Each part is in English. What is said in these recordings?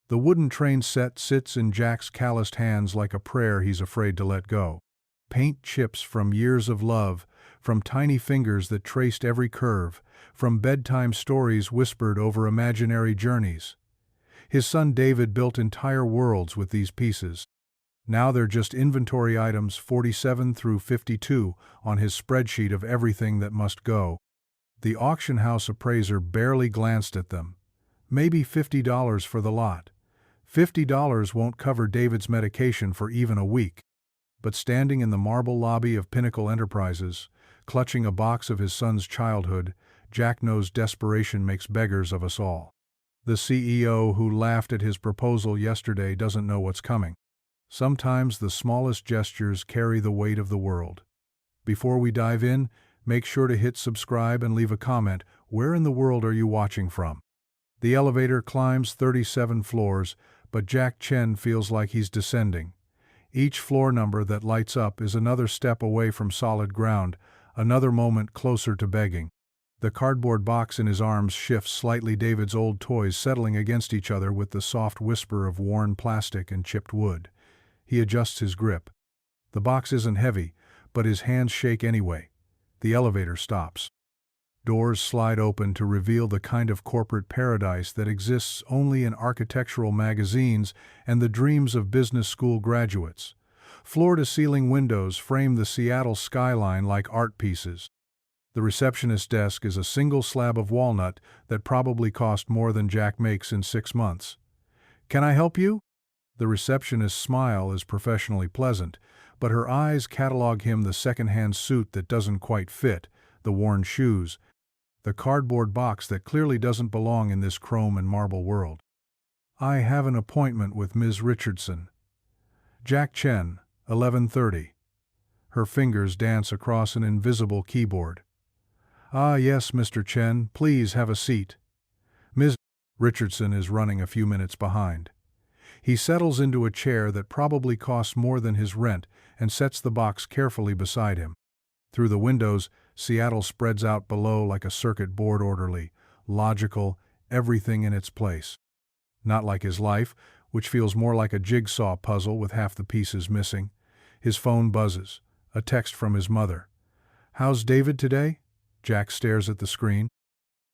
The wooden train set sits in Jack's calloused hands like a prayer he's afraid to let go. Paint chips from years of love, from tiny fingers that traced every curve, from bedtime stories whispered over imaginary journeys. His son David built entire worlds with these pieces. Now they're just inventory items 47 through 52 on his spreadsheet of everything that must go. The auction house appraiser barely glanced at them. Maybe $50 for the lot. $50 won't cover David's medication for even a week. But standing in the marble lobby of Pinnacle Enterprises, clutching a box of his son's childhood, Jack knows desperation makes beggars of us all. The CEO who laughed at his proposal yesterday doesn't know what's coming. Sometimes the smallest gestures carry the weight of the world. Before we dive in, make sure to hit subscribe and leave a comment. Where in the world are you watching from? The elevator climbs 37 floors, but Jack Chen feels like he's descending. Each floor number that lights up is another step away from solid ground, another moment closer to begging. The cardboard box in his arms shifts slightly, David's old toys settling against each other with the soft whisper of worn plastic and chipped wood. He adjusts his grip. The box isn't heavy, but his hands shake anyway. The elevator stops. Doors slide open to reveal the kind of corporate paradise that exists only in architectural magazines and the dreams of business school graduates. Floor-to-ceiling windows frame the Seattle skyline like art pieces. The receptionist's desk is a single slab of walnut that probably cost more than Jack makes in 6 months. "Can I help you?" The receptionist's smile is professionally pleasant, but her eyes catalog him the second-hand suit that doesn't quite fit, the worn shoes, the cardboard box that clearly doesn't belong in this chrome and marble world. "I have an appointment with Ms. Richardson." Jack Chen, 11:30. Her fingers dance across an invisible keyboard. "Ah, yes, Mr. Chen, please have a seat." Ms. Richardson is running a few minutes behind. He settles into a chair that probably costs more than his rent and sets the box carefully beside him. Through the windows, Seattle spreads out below like a circuit board, orderly, logical, everything in its place. Not like his life, which feels more like a jigsaw puzzle with half the pieces missing. His phone buzzes. A text from his mother. "How's David today?" Jack stares at the screen.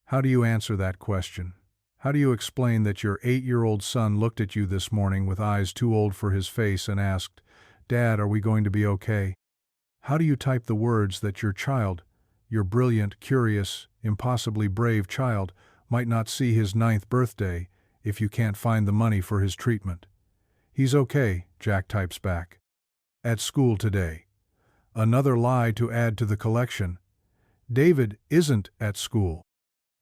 How do you answer that question? How do you explain that your 8-year-old son looked at you this morning with eyes too old for his face and asked, "Dad, are we going to be okay?" How do you type the words that your child, your brilliant, curious, impossibly brave child, might not see his 9th birthday if you can't find the money for his treatment? "He's okay," Jack types back. "At school today." Another lie to add to the collection. David isn't at school.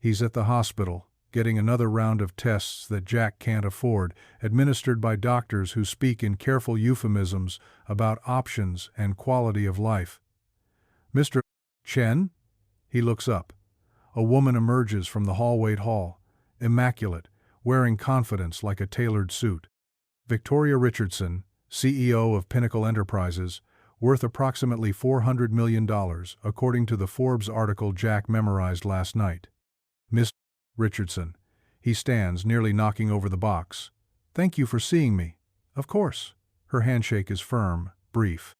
He's at the hospital, getting another round of tests that Jack can't afford, administered by doctors who speak in careful euphemisms about options and quality of life. "Mr. Chen?" He looks up. A woman emerges from the hallway hall, immaculate, wearing confidence like a tailored suit. Victoria Richardson, CEO of Pinnacle Enterprises, worth approximately $400 million, according to the Forbes article Jack memorized last night. "Miss Richardson." He stands, nearly knocking over the box. "Thank you for seeing me." "Of course." Her handshake is firm, brief.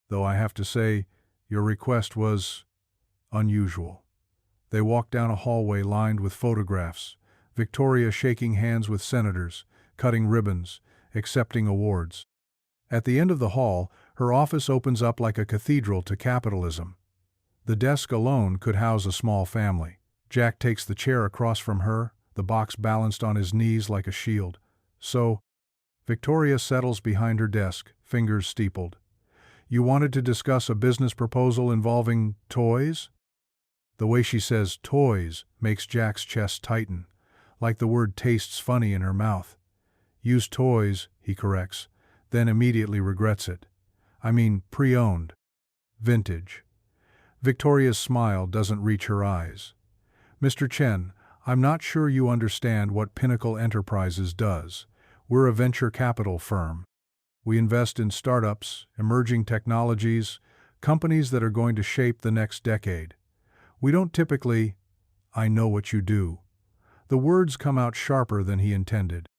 "Though I have to say, your request was unusual." They walk down a hallway lined with photographs, Victoria shaking hands with senators, cutting ribbons, accepting awards. At the end of the hall, her office opens up like a cathedral to capitalism. The desk alone could house a small family. Jack takes the chair across from her, the box balanced on his knees like a shield. "So," Victoria settles behind her desk, fingers steepled. "You wanted to discuss a business proposal involving toys?" The way she says toys makes Jack's chest tighten, like the word tastes funny in her mouth. "Used toys," he corrects, then immediately regrets it. "I mean pre-owned. Vintage." Victoria's smile doesn't reach her eyes. "Mr. Chen, I'm not sure you understand what Pinnacle Enterprises does. We're a venture capital firm. We invest in startups, emerging technologies, companies that are going to shape the next decade. We don't typically—" "I know what you do." The words come out sharper than he intended.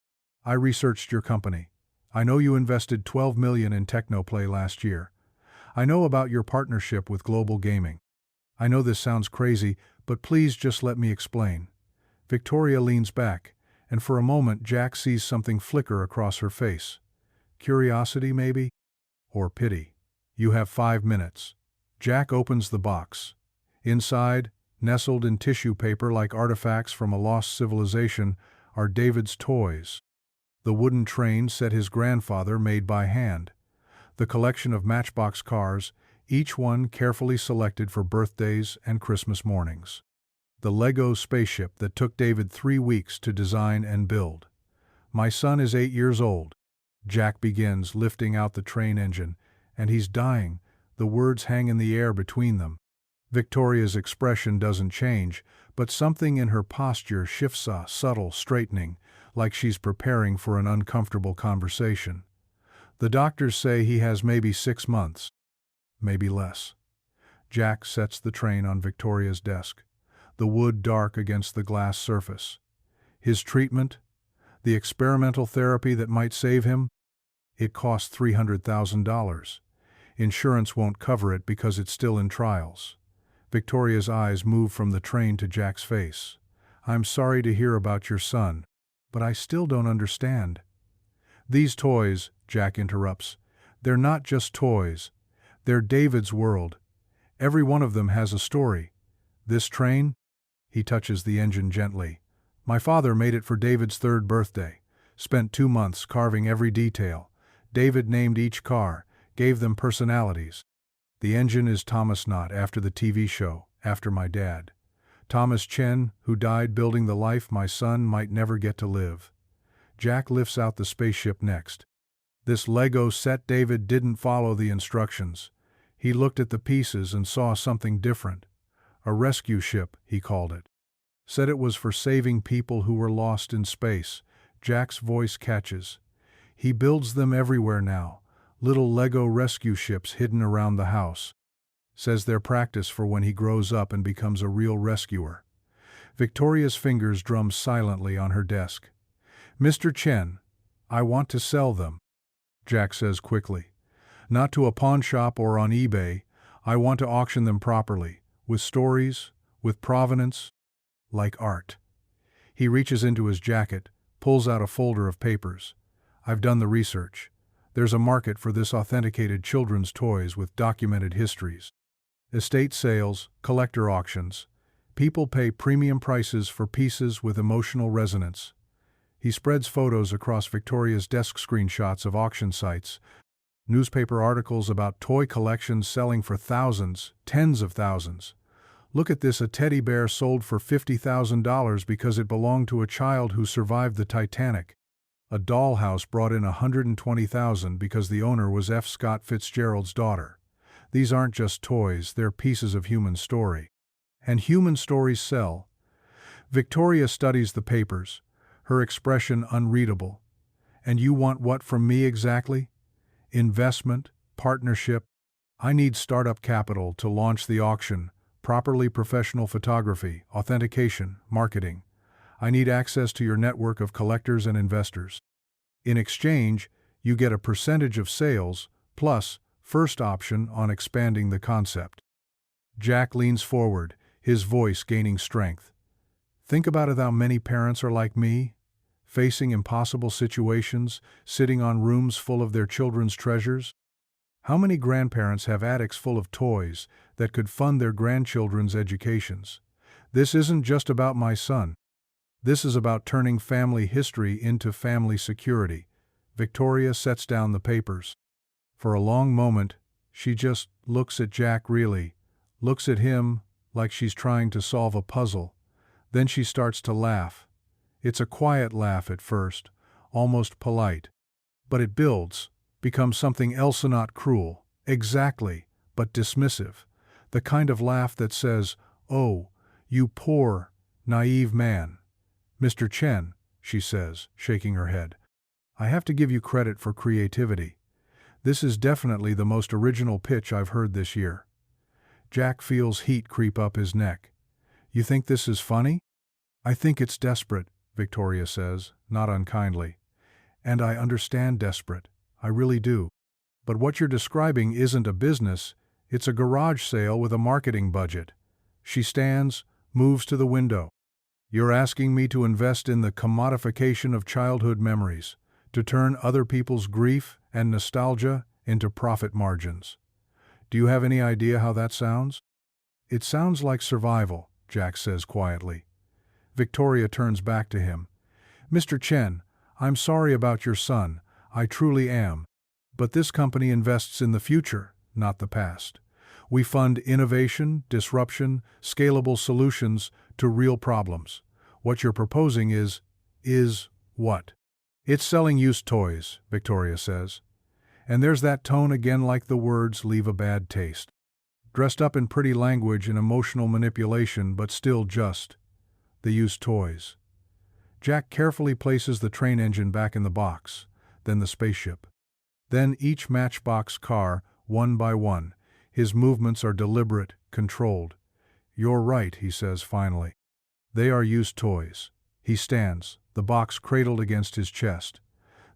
I researched your company. I know you invested $12 million in Technoplay last year. I know about your partnership with Global Gaming. I know this sounds crazy, but please just let me explain. Victoria leans back, and for a moment Jack sees something flicker across her face. Curiosity, maybe? Or pity. You have 5 minutes. Jack opens the box. Inside, nestled in tissue paper like artifacts from a lost civilization, are David's toys. The wooden train set his grandfather made by hand. The collection of Matchbox cars, each one carefully selected for birthdays and Christmas mornings. The Lego spaceship that took David 3 weeks to design and build. My son is 8 years old. Jack begins lifting out the train engine, and he's dying. The words hang in the air between them. Victoria's expression doesn't change, but something in her posture shifts, a subtle straightening, like she's preparing for an uncomfortable conversation. The doctors say he has maybe 6 months. Maybe less. Jack sets the train on Victoria's desk, the wood dark against the glass surface. His treatment? The experimental therapy that might save him? It costs $300,000. Insurance won't cover it because it's still in trials. Victoria's eyes move from the train to Jack's face. I'm sorry to hear about your son, but I still don't understand. These toys, Jack interrupts, they're not just toys. They're David's world. Every one of them has a story. This train? He touches the engine gently. My father made it for David's 3rd birthday. Spent 2 months carving every detail. David named each car, gave them personalities. The engine is Thomas Knott after the TV show, after my dad. Thomas Chen, who died building the life my son might never get to live. Jack lifts out the spaceship next. This Lego set. David didn't follow the instructions. He looked at the pieces and saw something different. A rescue ship, he called it. Said it was for saving people who were lost in space. Jack's voice catches. He builds them everywhere now. Little Lego rescue ships hidden around the house. Says they're practice for when he grows up and becomes a real rescuer. Victoria's fingers drum silently on her desk. Mr. Chen, I want to sell them. Jack says quickly. Not to a pawn shop or on eBay. I want to auction them properly, with stories, with provenance, like art. He reaches into his jacket, pulls out a folder of papers. I've done the research. There's a market for this authenticated children's toys with documented histories. Estate sales, collector auctions. People pay premium prices for pieces with emotional resonance. He spreads photos across Victoria's desk, screenshots of auction sites, newspaper articles about toy collections selling for thousands, tens of thousands. Look at this, a teddy bear sold for $50,000 because it belonged to a child who survived the Titanic. A dollhouse brought in $120,000 because the owner was F. Scott Fitzgerald's daughter. These aren't just toys, they're pieces of human story. And human stories sell. Victoria studies the papers, her expression unreadable. And you want what from me exactly? Investment, partnership. I need startup capital to launch the auction, properly professional photography, authentication, marketing. I need access to your network of collectors and investors. In exchange, you get a percentage of sales, plus first option on expanding the concept. Jack leans forward, his voice gaining strength. Think about it, how many parents are like me, facing impossible situations, sitting on rooms full of their children's treasures? How many grandparents have attics full of toys that could fund their grandchildren's educations? This isn't just about my son. This is about turning family history into family security. Victoria sets down the papers. For a long moment, she just looks at Jack, really, looks at him like she's trying to solve a puzzle. Then she starts to laugh. It's a quiet laugh at first, almost polite. But it builds, becomes something else, not cruel, exactly, but dismissive. The kind of laugh that says, "Oh, you poor, naive man." Mr. Chen, she says, shaking her head, I have to give you credit for creativity. This is definitely the most original pitch I've heard this year. Jack feels heat creep up his neck. You think this is funny? I think it's desperate, Victoria says, not unkindly. And I understand desperate. I really do. But what you're describing isn't a business, it's a garage sale with a marketing budget. She stands, moves to the window. You're asking me to invest in the commodification of childhood memories, to turn other people's grief and nostalgia into profit margins. Do you have any idea how that sounds? It sounds like survival, Jack says quietly. Victoria turns back to him. Mr. Chen, I'm sorry about your son, I truly am. But this company invests in the future, not the past. We fund innovation, disruption, scalable solutions to real problems. What you're proposing is what? It's selling used toys, Victoria says. And there's that tone again, like the words leave a bad taste. Dressed up in pretty language and emotional manipulation, but still just the used toys. Jack carefully places the train engine back in the box, then the spaceship. Then each matchbox car, one by one. His movements are deliberate, controlled. You're right, he says finally. They are used toys. He stands, the box cradled against his chest.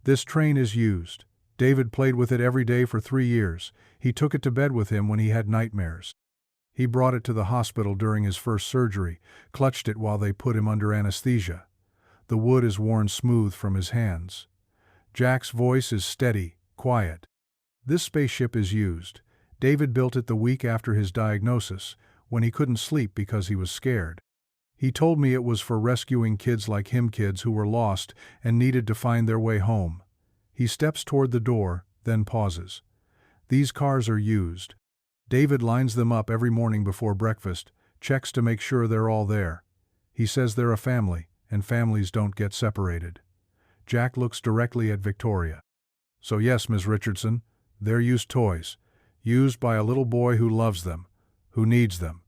This train is used. David played with it every day for 3 years. He took it to bed with him when he had nightmares. He brought it to the hospital during his first surgery, clutched it while they put him under anesthesia. The wood is worn smooth from his hands. Jack's voice is steady, quiet. This spaceship is used. David built it the week after his diagnosis, when he couldn't sleep because he was scared. He told me it was for rescuing kids like him, kids who were lost and needed to find their way home. He steps toward the door, then pauses. These cars are used. David lines them up every morning before breakfast, checks to make sure they're all there. He says they're a family, and families don't get separated. Jack looks directly at Victoria. So yes, Ms. Richardson, they're used toys. Used by a little boy who loves them, who needs them,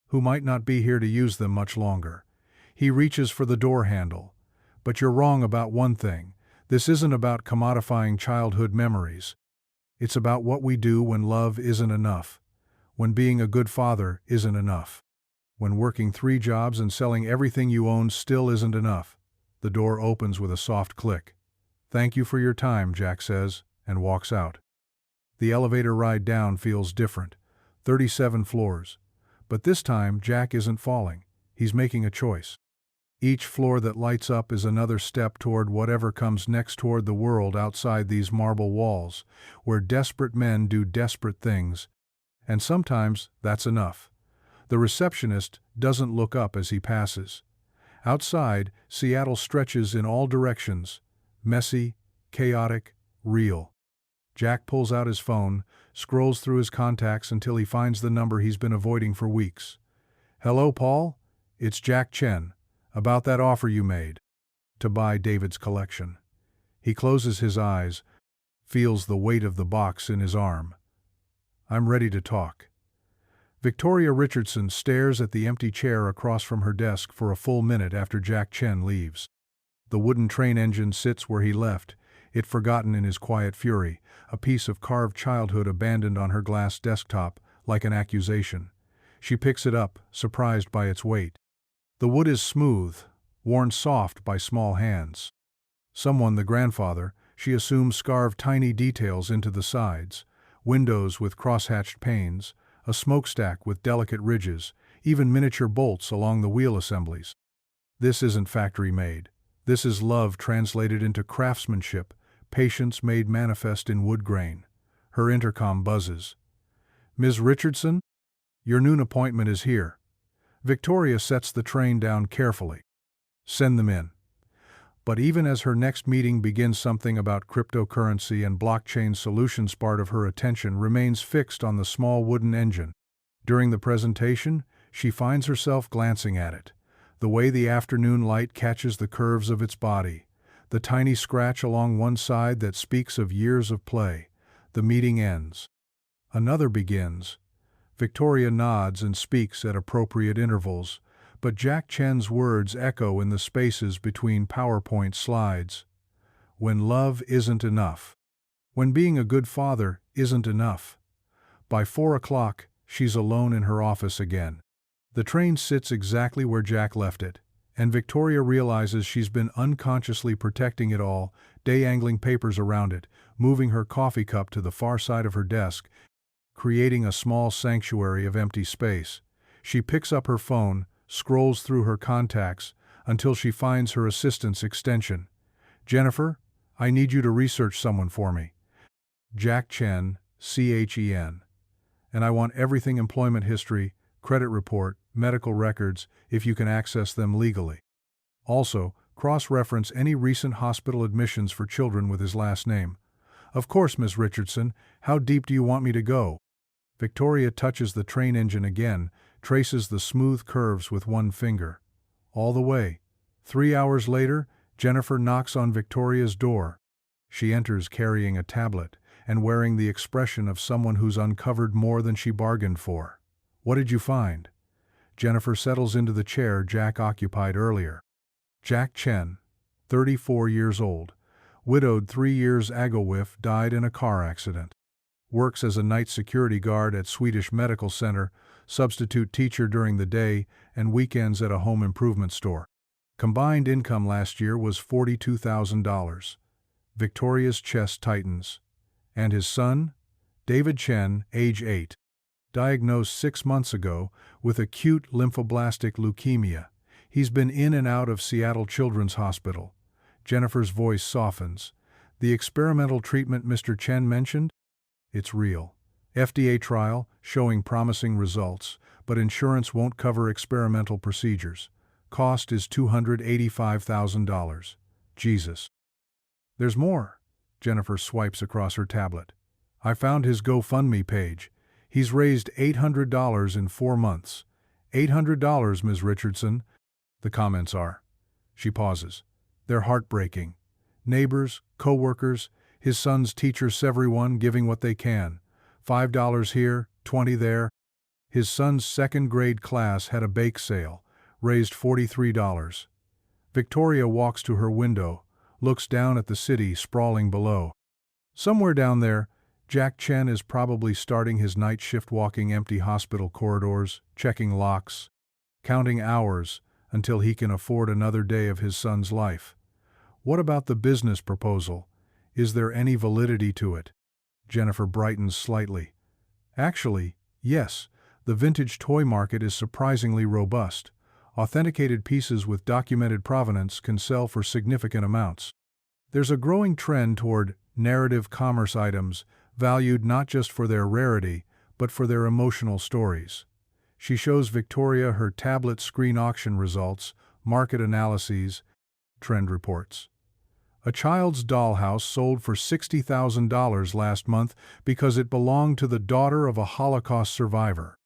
who might not be here to use them much longer. He reaches for the door handle. But you're wrong about one thing. This isn't about commodifying childhood memories. It's about what we do when love isn't enough. When being a good father isn't enough. When working 3 jobs and selling everything you own still isn't enough. The door opens with a soft click. Thank you for your time, Jack says, and walks out. The elevator ride down feels different. 37 floors. But this time, Jack isn't falling. He's making a choice. Each floor that lights up is another step toward whatever comes next, toward the world outside these marble walls, where desperate men do desperate things. And sometimes that's enough. The receptionist doesn't look up as he passes. Outside, Seattle stretches in all directions. Messy, chaotic, real. Jack pulls out his phone, scrolls through his contacts until he finds the number he's been avoiding for weeks. Hello, Paul? It's Jack Chen. About that offer you made. To buy David's collection. He closes his eyes, feels the weight of the box in his arm. I'm ready to talk. Victoria Richardson stares at the empty chair across from her desk for a full minute after Jack Chen leaves. The wooden train engine sits where he left, it forgotten in his quiet fury, a piece of carved childhood abandoned on her glass desktop, like an accusation. She picks it up, surprised by its weight. The wood is smooth, worn soft by small hands. Someone, the grandfather, she assumes, carved tiny details into the sides, windows with crosshatched panes, a smokestack with delicate ridges, even miniature bolts along the wheel assemblies. This isn't factory-made. This is love translated into craftsmanship, patience made manifest in wood grain. Her intercom buzzes. Ms. Richardson? Your noon appointment is here. Victoria sets the train down carefully. Send them in. But even as her next meeting begins, something about cryptocurrency and blockchain solutions, part of her attention remains fixed on the small wooden engine. During the presentation, she finds herself glancing at it. The way the afternoon light catches the curves of its body. The tiny scratch along one side that speaks of years of play. The meeting ends. Another begins. Victoria nods and speaks at appropriate intervals, but Jack Chen's words echo in the spaces between PowerPoint slides. When love isn't enough. When being a good father isn't enough. By 4 o'clock, she's alone in her office again. The train sits exactly where Jack left it, And Victoria realizes she's been unconsciously protecting it all, dangling papers around it, moving her coffee cup to the far side of her desk, creating a small sanctuary of empty space. She picks up her phone, scrolls through her contacts, until she finds her assistant's extension. "Jennifer, I need you to research someone for me. Jack Chen, Chen. And I want everything: employment history, credit report, medical records, if you can access them legally. Also, cross-reference any recent hospital admissions for children with his last name." "Of course, Miss Richardson. How deep do you want me to go?" Victoria touches the train engine again, traces the smooth curves with one finger. All the way. 3 hours later, Jennifer knocks on Victoria's door. She enters carrying a tablet and wearing the expression of someone who's uncovered more than she bargained for. "What did you find?" Jennifer settles into the chair Jack occupied earlier. Jack Chen, 34 years old, widowed 3 years ago, died in a car accident. Works as a night security guard at Swedish Medical Center, substitute teacher during the day, and weekends at a home improvement store. Combined income last year was $42,000. Victoria's chest tightens. And his son? David Chen, age 8. Diagnosed 6 months ago with acute lymphoblastic leukemia. He's been in and out of Seattle Children's Hospital. Jennifer's voice softens. "The experimental treatment Mr. Chen mentioned? It's real. FDA trial, showing promising results, but insurance won't cover experimental procedures. Cost is $285,000. Jesus." "There's more." Jennifer swipes across her tablet. "I found his GoFundMe page. He's raised $800 in 4 months. $800, Ms. Richardson." The comments are. She pauses. They're heartbreaking. Neighbors, co-workers, his son's teachers, everyone giving what they can. $5 here, $20 there. His son's second-grade class had a bake sale, raised $43. Victoria walks to her window, looks down at the city sprawling below. Somewhere down there, Jack Chen is probably starting his night shift, walking empty hospital corridors, checking locks, counting hours until he can afford another day of his son's life. What about the business proposal? Is there any validity to it? Jennifer brightens slightly. Actually, yes, the vintage toy market is surprisingly robust. Authenticated pieces with documented provenance can sell for significant amounts. There's a growing trend toward narrative commerce items, valued not just for their rarity, but for their emotional stories. She shows Victoria her tablet screen auction results, market analyses, trend reports. A child's dollhouse sold for $60,000 last month because it belonged to the daughter of a Holocaust survivor.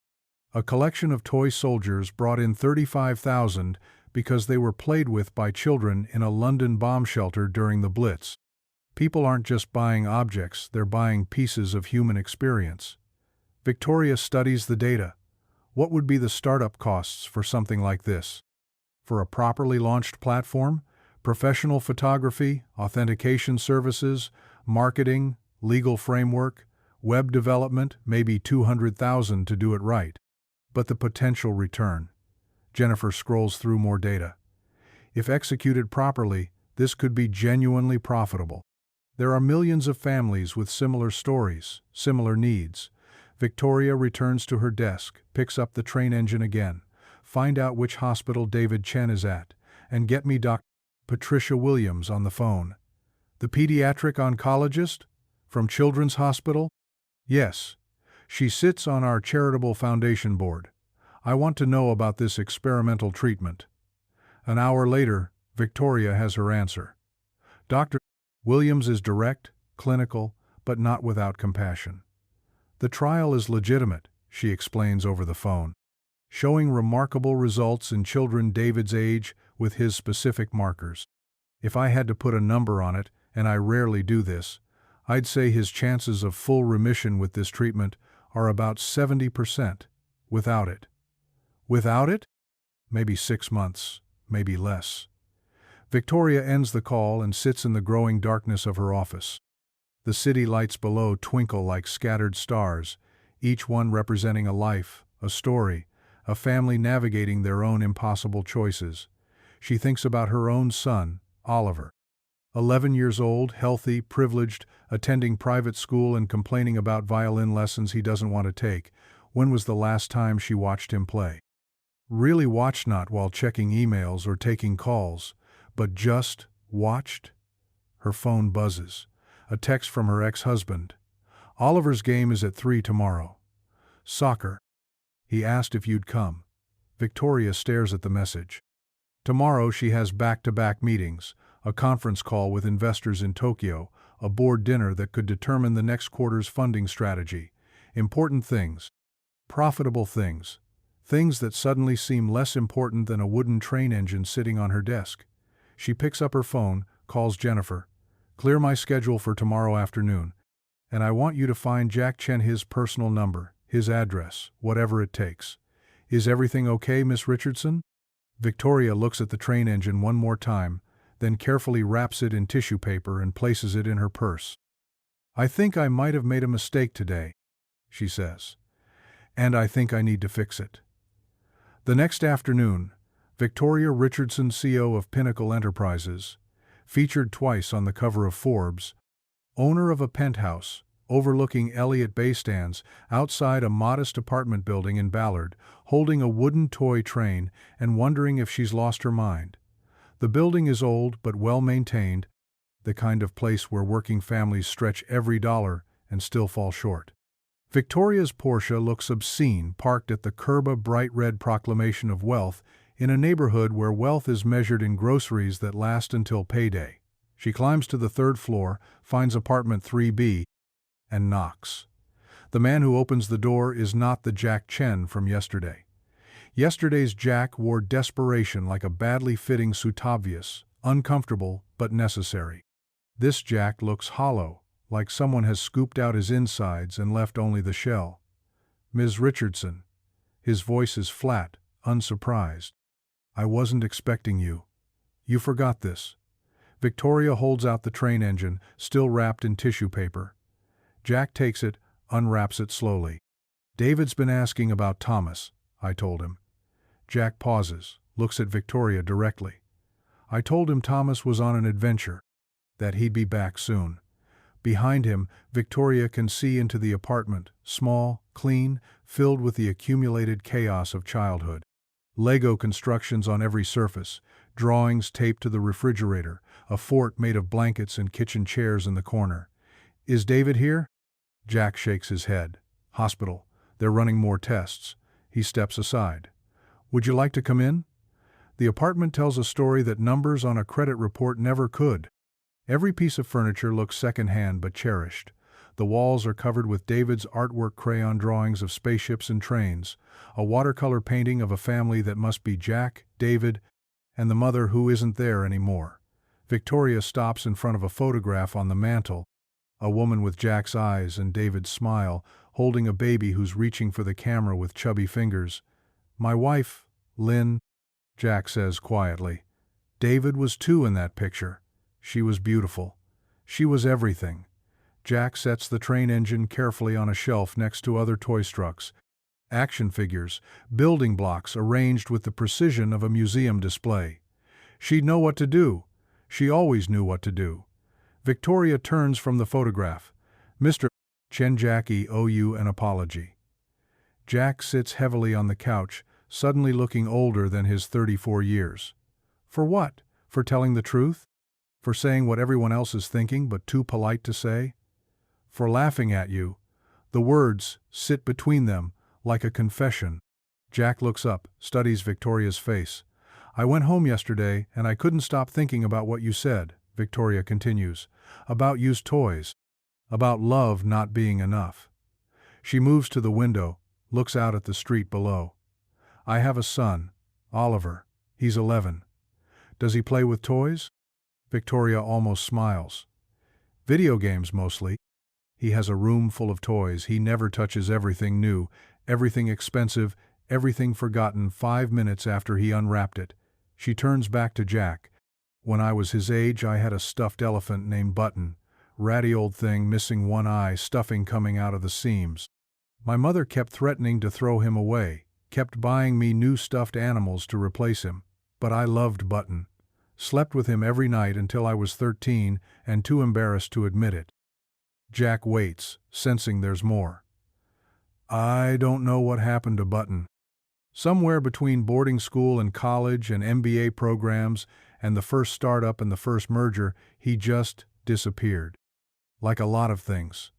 A collection of toy soldiers brought in $35,000 because they were played with by children in a London bomb shelter during the Blitz. People aren't just buying objects, they're buying pieces of human experience. Victoria studies the data. What would be the startup costs for something like this? For a properly launched platform? Professional photography, authentication services, marketing, legal framework, web development, maybe $200,000 to do it right. But the potential return. Jennifer scrolls through more data. If executed properly, this could be genuinely profitable. There are millions of families with similar stories, similar needs. Victoria returns to her desk, picks up the train engine again. Find out which hospital David Chen is at, and get me Dr. Patricia Williams on the phone. The pediatric oncologist? From Children's Hospital? Yes. She sits on our charitable foundation board. I want to know about this experimental treatment. An hour later, Victoria has her answer. Dr. Williams is direct, clinical, but not without compassion. The trial is legitimate, she explains over the phone, showing remarkable results in children David's age with his specific markers. If I had to put a number on it, and I rarely do this, I'd say his chances of full remission with this treatment are about 70%, without it. Without it? Maybe 6 months, maybe less. Victoria ends the call and sits in the growing darkness of her office. The city lights below twinkle like scattered stars, each one representing a life, a story, a family navigating their own impossible choices. She thinks about her own son, Oliver. 11 years old, healthy, privileged, attending private school and complaining about violin lessons he doesn't want to take. When was the last time she watched him play? Really watched, not while checking emails or taking calls, but just watched? Her phone buzzes. A text from her ex-husband. Oliver's game is at 3 tomorrow. Soccer. He asked if you'd come. Victoria stares at the message. Tomorrow she has back-to-back meetings, a conference call with investors in Tokyo, a board dinner that could determine the next quarter's funding strategy. Important things. Profitable things. Things that suddenly seem less important than a wooden train engine sitting on her desk. She picks up her phone, calls Jennifer. Clear my schedule for tomorrow afternoon. And I want you to find Jack Chen, his personal number, his address, whatever it takes. Is everything okay, Miss Richardson? Victoria looks at the train engine one more time, then carefully wraps it in tissue paper and places it in her purse. I think I might have made a mistake today, she says. And I think I need to fix it. The next afternoon, Victoria Richardson, CEO of Pinnacle Enterprises, featured twice on the cover of Forbes, owner of a penthouse overlooking Elliott Bay, stands outside a modest apartment building in Ballard, holding a wooden toy train and wondering if she's lost her mind. The building is old but well-maintained, the kind of place where working families stretch every dollar and still fall short. Victoria's Porsche looks obscene, parked at the curb, a bright red proclamation of wealth in a neighborhood where wealth is measured in groceries that last until payday. She climbs to the third floor, finds apartment 3B, and knocks. The man who opens the door is not the Jack Chen from yesterday. Yesterday's Jack wore desperation like a badly fitting suit, obvious, uncomfortable, but necessary. This Jack looks hollow, like someone has scooped out his insides and left only the shell. Ms. Richardson. His voice is flat, unsurprised. I wasn't expecting you. You forgot this. Victoria holds out the train engine, still wrapped in tissue paper. Jack takes it, unwraps it slowly. David's been asking about Thomas, I told him. Jack pauses, looks at Victoria directly. I told him Thomas was on an adventure, that he'd be back soon. Behind him, Victoria can see into the apartment, small, clean, filled with the accumulated chaos of childhood. Lego constructions on every surface, drawings taped to the refrigerator, a fort made of blankets and kitchen chairs in the corner. Is David here? Jack shakes his head. Hospital. They're running more tests. He steps aside. Would you like to come in? The apartment tells a story that numbers on a credit report never could. Every piece of furniture looks second-hand but cherished. The walls are covered with David's artwork, crayon drawings of spaceships and trains, a watercolor painting of a family that must be Jack, David, and the mother who isn't there anymore. Victoria stops in front of a photograph on the mantel, a woman with Jack's eyes and David's smile, holding a baby who's reaching for the camera with chubby fingers. My wife, Lynn, Jack says quietly. David was 2 in that picture. She was beautiful. She was everything. Jack sets the train engine carefully on a shelf next to other toy trucks, action figures, building blocks arranged with the precision of a museum display. She'd know what to do. She always knew what to do. Victoria turns from the photograph. Mr. Chen, Jackie owe you an apology. Jack sits heavily on the couch, suddenly looking older than his 34 years. For what? For telling the truth? For saying what everyone else is thinking but too polite to say? For laughing at you. The words sit between them like a confession. Jack looks up, studies Victoria's face. I went home yesterday and I couldn't stop thinking about what you said, Victoria continues. About used toys. About love not being enough. She moves to the window, looks out at the street below. I have a son, Oliver. He's 11. Does he play with toys? Victoria almost smiles. Video games mostly. He has a room full of toys. He never touches everything new, everything expensive, everything forgotten 5 minutes after he unwrapped it. She turns back to Jack. When I was his age, I had a stuffed elephant named Button. Ratty old thing, missing one eye, stuffing coming out of the seams. My mother kept threatening to throw him away, kept buying me new stuffed animals to replace him. But I loved Button. Slept with him every night until I was 13 and too embarrassed to admit it. Jack waits, sensing there's more. I don't know what happened to Button. Somewhere between boarding school and college and MBA programs and the first startup and the first merger, he just disappeared. Like a lot of things.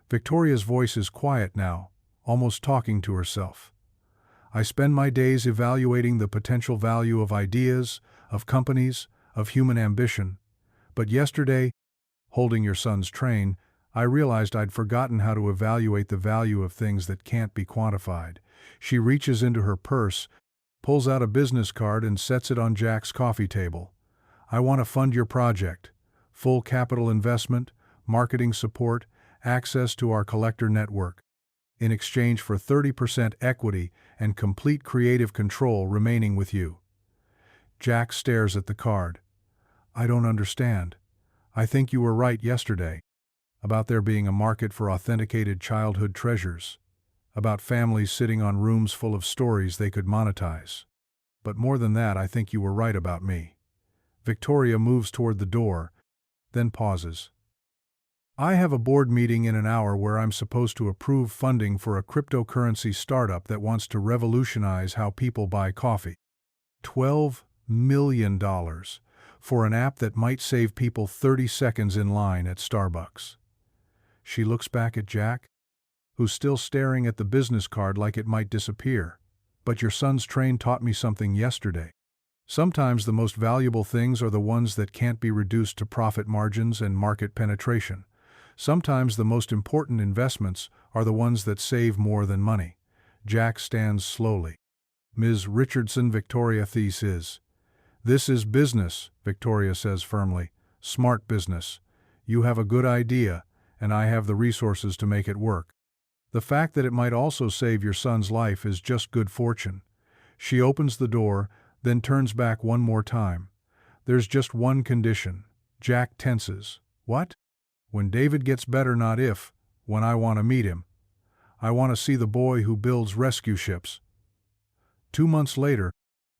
Victoria's voice is quiet now, almost talking to herself. I spend my days evaluating the potential value of ideas, of companies, of human ambition. But yesterday, holding your son's train, I realized I'd forgotten how to evaluate the value of things that can't be quantified. She reaches into her purse, pulls out a business card and sets it on Jack's coffee table. I want to fund your project. Full capital investment, marketing support, access to our collector network. In exchange for 30% equity and complete creative control remaining with you. Jack stares at the card. I don't understand. I think you were right yesterday. About there being a market for authenticated childhood treasures. About families sitting on rooms full of stories they could monetize. But more than that, I think you were right about me. Victoria moves toward the door, then pauses. I have a board meeting in an hour where I'm supposed to approve funding for a cryptocurrency startup that wants to revolutionize how people buy coffee. $12 million for an app that might save people 30 seconds in line at Starbucks. She looks back at Jack, who's still staring at the business card like it might disappear. But your son's train taught me something yesterday. Sometimes the most valuable things are the ones that can't be reduced to profit margins and market penetration. Sometimes the most important investments are the ones that save more than money. Jack stands slowly. Ms. Richardson, Victoria Thies is. This is business, Victoria says firmly. Smart business. You have a good idea, and I have the resources to make it work. The fact that it might also save your son's life is just good fortune. She opens the door, then turns back one more time. There's just one condition. Jack tenses. What? When David gets better, not if, when I want to meet him. I want to see the boy who builds rescue ships. 2 months later,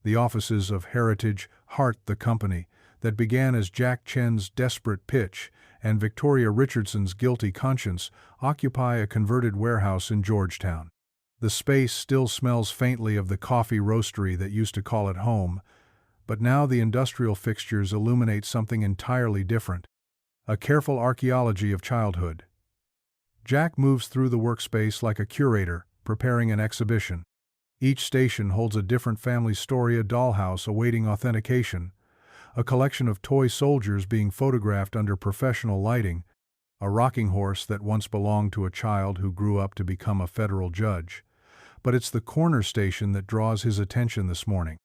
the offices of Heritage Heart, the company, that began as Jack Chen's desperate pitch and Victoria Richardson's guilty conscience, occupy a converted warehouse in Georgetown. The space still smells faintly of the coffee roastery that used to call it home, but now the industrial fixtures illuminate something entirely different. A careful archaeology of childhood. Jack moves through the workspace like a curator, preparing an exhibition. Each station holds a different family story, a dollhouse awaiting authentication, a collection of toy soldiers being photographed under professional lighting, a rocking horse that once belonged to a child who grew up to become a federal judge. But it's the corner station that draws his attention this morning.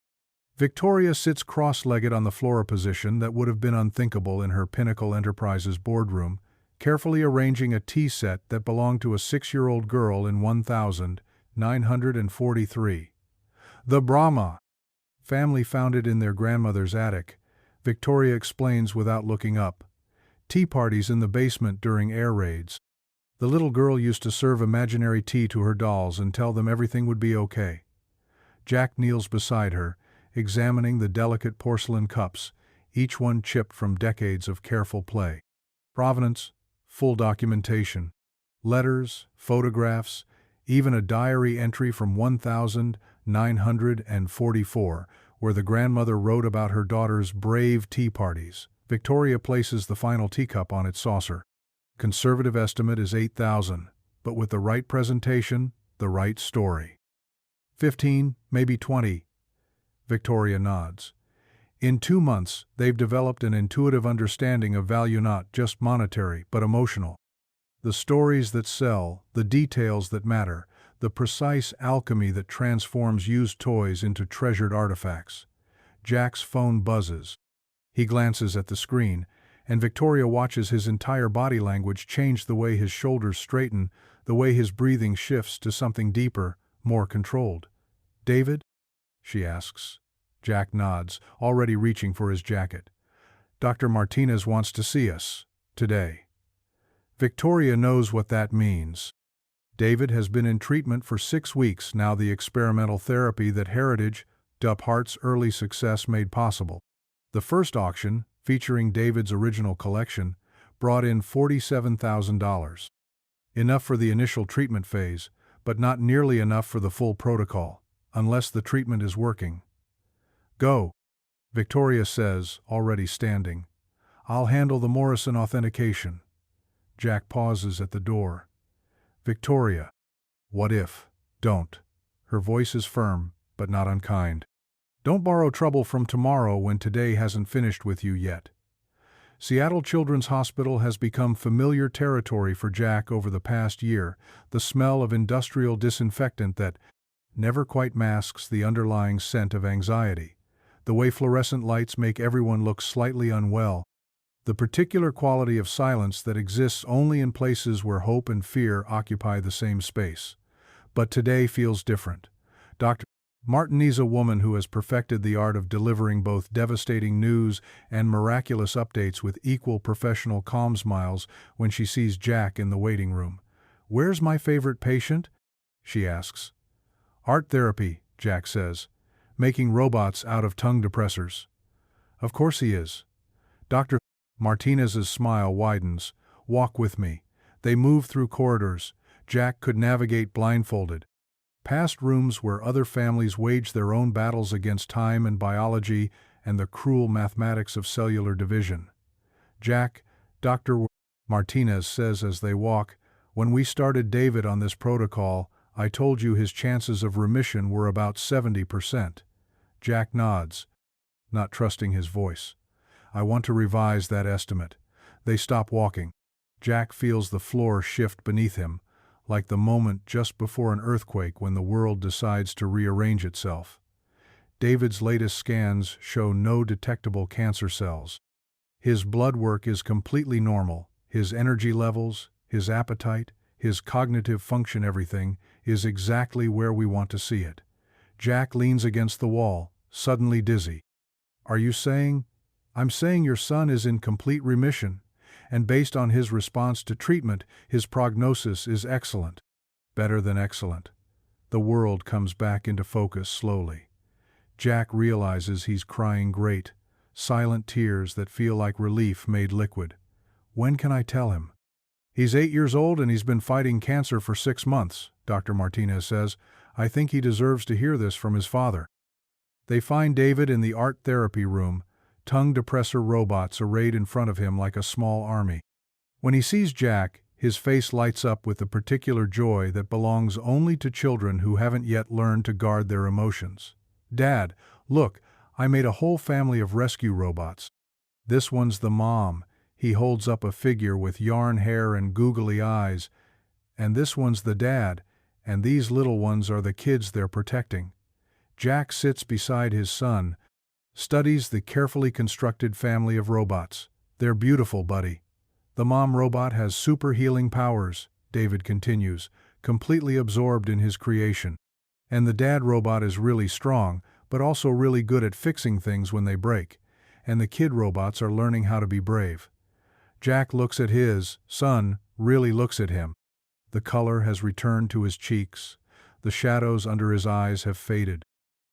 Victoria sits cross-legged on the floor, a position that would have been unthinkable in her Pinnacle Enterprises boardroom, carefully arranging a tea set that belonged to a 6-year-old girl in 1943. The Brahma family found it in their grandmother's attic, Victoria explains without looking up. Tea parties in the basement during air raids. The little girl used to serve imaginary tea to her dolls and tell them everything would be okay. Jack kneels beside her, examining the delicate porcelain cups, each one chipped from decades of careful play. Provenance, full documentation, letters, photographs, even a diary entry from 1944, where the grandmother wrote about her daughter's brave tea parties. Victoria places the final teacup on its saucer. Conservative estimate is 8,000, but with the right presentation, the right story. 15, maybe 20. Victoria nods. In 2 months, they've developed an intuitive understanding of value, not just monetary, but emotional. The stories that sell, the details that matter, the precise alchemy that transforms used toys into treasured artifacts. Jack's phone buzzes. He glances at the screen, and Victoria watches his entire body language change, the way his shoulders straighten, the way his breathing shifts to something deeper, more controlled. David? She asks. Jack nods, already reaching for his jacket. Dr. Martinez wants to see us. Today. Victoria knows what that means. David has been in treatment for 6 weeks now, the experimental therapy that Heritage, Hart's early success made possible. The first auction, featuring David's original collection, brought in $47,000. Enough for the initial treatment phase, but not nearly enough for the full protocol, unless the treatment is working. Go, Victoria says, already standing. I'll handle the Morrison authentication. Jack pauses at the door. Victoria. What if? Don't. Her voice is firm, but not unkind. Don't borrow trouble from tomorrow when today hasn't finished with you yet. Seattle Children's Hospital has become familiar territory for Jack over the past year, the smell of industrial disinfectant that never quite masks the underlying scent of anxiety, the way fluorescent lights make everyone look slightly unwell, the particular quality of silence that exists only in places where hope and fear occupy the same space. But today feels different. Dr. Martin's a woman who has perfected the art of delivering both devastating news and miraculous updates with equal professional calm smiles when she sees Jack in the waiting room. Where's my favorite patient? She asks. Art therapy, Jack says, making robots out of tongue depressors. Of course he is. Dr. Martinez's smile widens. Walk with me. They move through corridors. Jack could navigate blindfolded. Past rooms where other families wage their own battles against time and biology and the cruel mathematics of cellular division. Jack, Dr. Martinez says as they walk, when we started David on this protocol, I told you his chances of remission were about 70%. Jack nods, not trusting his voice. I want to revise that estimate. They stop walking. Jack feels the floor shift beneath him, like the moment just before an earthquake when the world decides to rearrange itself. David's latest scans show no detectable cancer cells. His blood work is completely normal. His energy levels, his appetite, his cognitive function, everything is exactly where we want to see it. Jack leans against the wall, suddenly dizzy. Are you saying? I'm saying your son is in complete remission, and based on his response to treatment, his prognosis is excellent. Better than excellent. The world comes back into focus slowly. Jack realizes he's crying great, silent tears that feel like relief made liquid. When can I tell him? He's 8 years old and he's been fighting cancer for 6 months, Dr. Martinez says. I think he deserves to hear this from his father. They find David in the art therapy room, tongue depressor robots arrayed in front of him like a small army. When he sees Jack, his face lights up with the particular joy that belongs only to children who haven't yet learned to guard their emotions. Dad, look, I made a whole family of rescue robots. This one's the mom. He holds up a figure with yarn hair and googly eyes. And this one's the dad, and these little ones are the kids they're protecting. Jack sits beside his son, studies the carefully constructed family of robots. They're beautiful, buddy. The mom robot has super healing powers, David continues, completely absorbed in his creation. And the dad robot is really strong, but also really good at fixing things when they break. And the kid robots are learning how to be brave. Jack looks at his son, really looks at him. The color has returned to his cheeks. The shadows under his eyes have faded.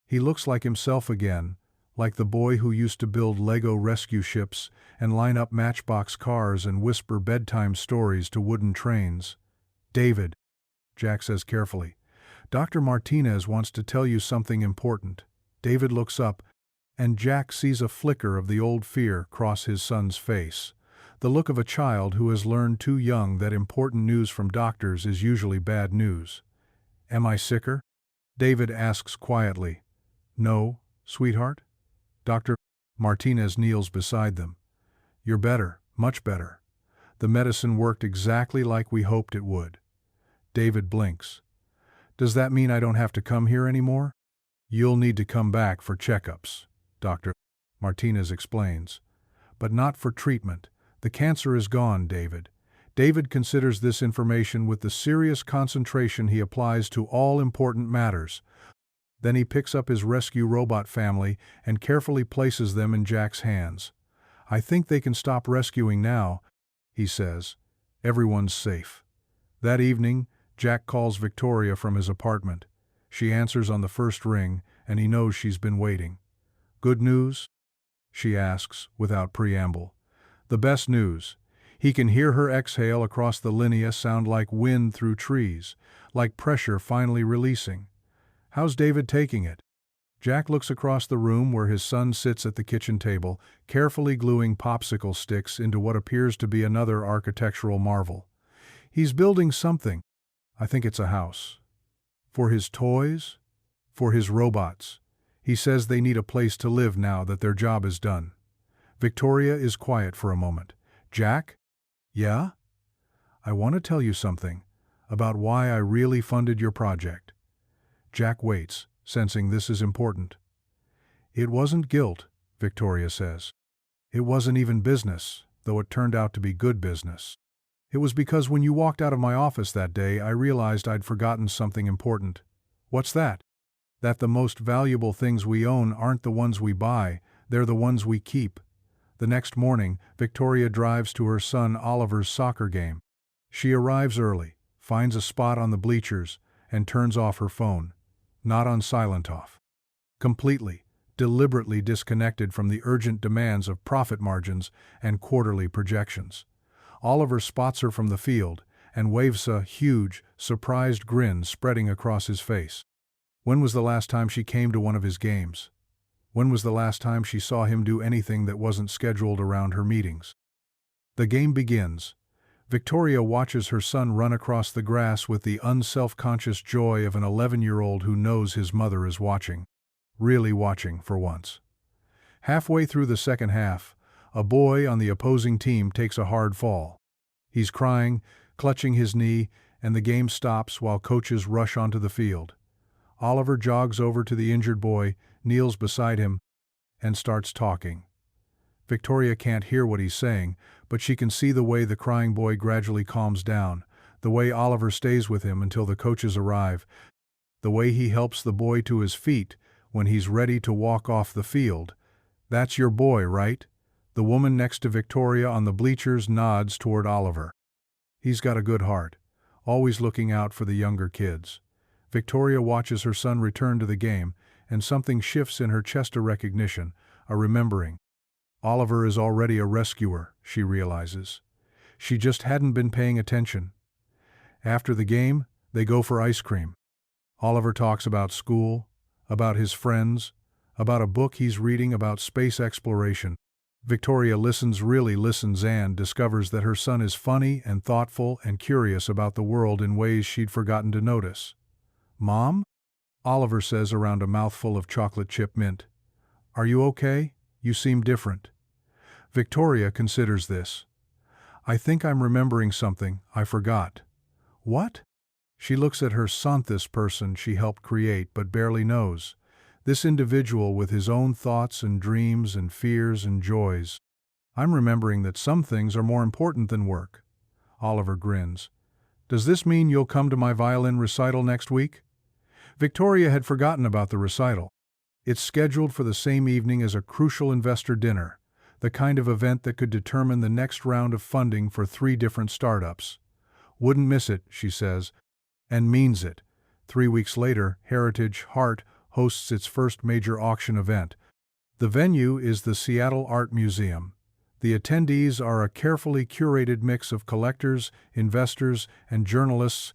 He looks like himself again, like the boy who used to build Lego rescue ships and line up matchbox cars and whisper bedtime stories to wooden trains. David, Jack says carefully, Dr. Martinez wants to tell you something important. David looks up, and Jack sees a flicker of the old fear cross his son's face, the look of a child who has learned too young that important news from doctors is usually bad news. Am I sicker? David asks quietly. No, sweetheart? Dr. Martinez kneels beside them. You're better, much better. The medicine worked exactly like we hoped it would. David blinks. Does that mean I don't have to come here anymore? You'll need to come back for checkups, Dr. Martinez explains. But not for treatment. The cancer is gone, David. David considers this information with the serious concentration he applies to all important matters. Then he picks up his rescue robot family and carefully places them in Jack's hands. I think they can stop rescuing now, he says. Everyone's safe. That evening, Jack calls Victoria from his apartment. She answers on the first ring, and he knows she's been waiting. "Good news?" she asks, without preamble. "The best news." He can hear her exhale across the linea sound like wind through trees, like pressure finally releasing. "How's David taking it?" Jack looks across the room where his son sits at the kitchen table, carefully gluing popsicle sticks into what appears to be another architectural marvel. "He's building something. I think it's a house. For his toys? For his robots. He says they need a place to live now that their job is done." Victoria is quiet for a moment. "Jack?" "Yeah?" "I want to tell you something about why I really funded your project." Jack waits, sensing this is important. "It wasn't guilt," Victoria says. "It wasn't even business, though it turned out to be good business. It was because when you walked out of my office that day, I realized I'd forgotten something important." "What's that?" "That the most valuable things we own aren't the ones we buy, they're the ones we keep." The next morning, Victoria drives to her son Oliver's soccer game. She arrives early, finds a spot on the bleachers, and turns off her phone. Not on silent off. Completely, deliberately disconnected from the urgent demands of profit margins and quarterly projections. Oliver spots her from the field and waves a huge, surprised grin spreading across his face. When was the last time she came to one of his games? When was the last time she saw him do anything that wasn't scheduled around her meetings? The game begins. Victoria watches her son run across the grass with the unself-conscious joy of an 11-year-old who knows his mother is watching. Really watching, for once. Halfway through the second half, a boy on the opposing team takes a hard fall. He's crying, clutching his knee, and the game stops while coaches rush onto the field. Oliver jogs over to the injured boy, kneels beside him, and starts talking. Victoria can't hear what he's saying, but she can see the way the crying boy gradually calms down, the way Oliver stays with him until the coaches arrive, the way he helps the boy to his feet when he's ready to walk off the field. "That's your boy, right?" The woman next to Victoria on the bleachers nods toward Oliver. "He's got a good heart, always looking out for the younger kids." Victoria watches her son return to the game, and something shifts in her chest, a recognition, a remembering. Oliver is already a rescuer, she realizes. She just hadn't been paying attention. After the game, they go for ice cream. Oliver talks about school, about his friends, about a book he's reading about space exploration. Victoria really listens and discovers that her son is funny and thoughtful and curious about the world in ways she'd forgotten to notice. "Mom?" Oliver says around a mouthful of chocolate chip mint. "Are you okay? You seem different." Victoria considers this. "I think I'm remembering something I forgot." "What?" She looks at her son, this person she helped create but barely knows. This individual with his own thoughts and dreams and fears and joys. "I'm remembering that some things are more important than work." Oliver grins. "Does this mean you'll come to my violin recital next week?" Victoria had forgotten about the recital. It's scheduled for the same evening as a crucial investor dinner, the kind of event that could determine the next round of funding for 3 different startups. "Wouldn't miss it," she says, and means it. 3 weeks later, Heritage Heart hosts its first major auction event. The venue is the Seattle Art Museum. The attendees are a carefully curated mix of collectors, investors, and journalists,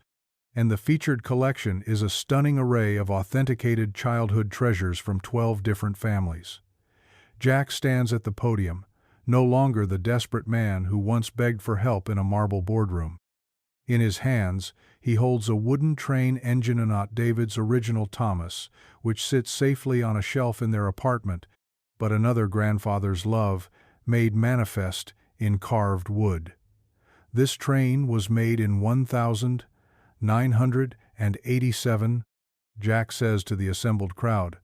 and the featured collection is a stunning array of authenticated childhood treasures from 12 different families. Jack stands at the podium, no longer the desperate man who once begged for help in a marble boardroom. In his hands, he holds a wooden train engine, not David's original Thomas, which sits safely on a shelf in their apartment, but another grandfather's love, made manifest in carved wood. This train was made in 1987, Jack says to the assembled crowd,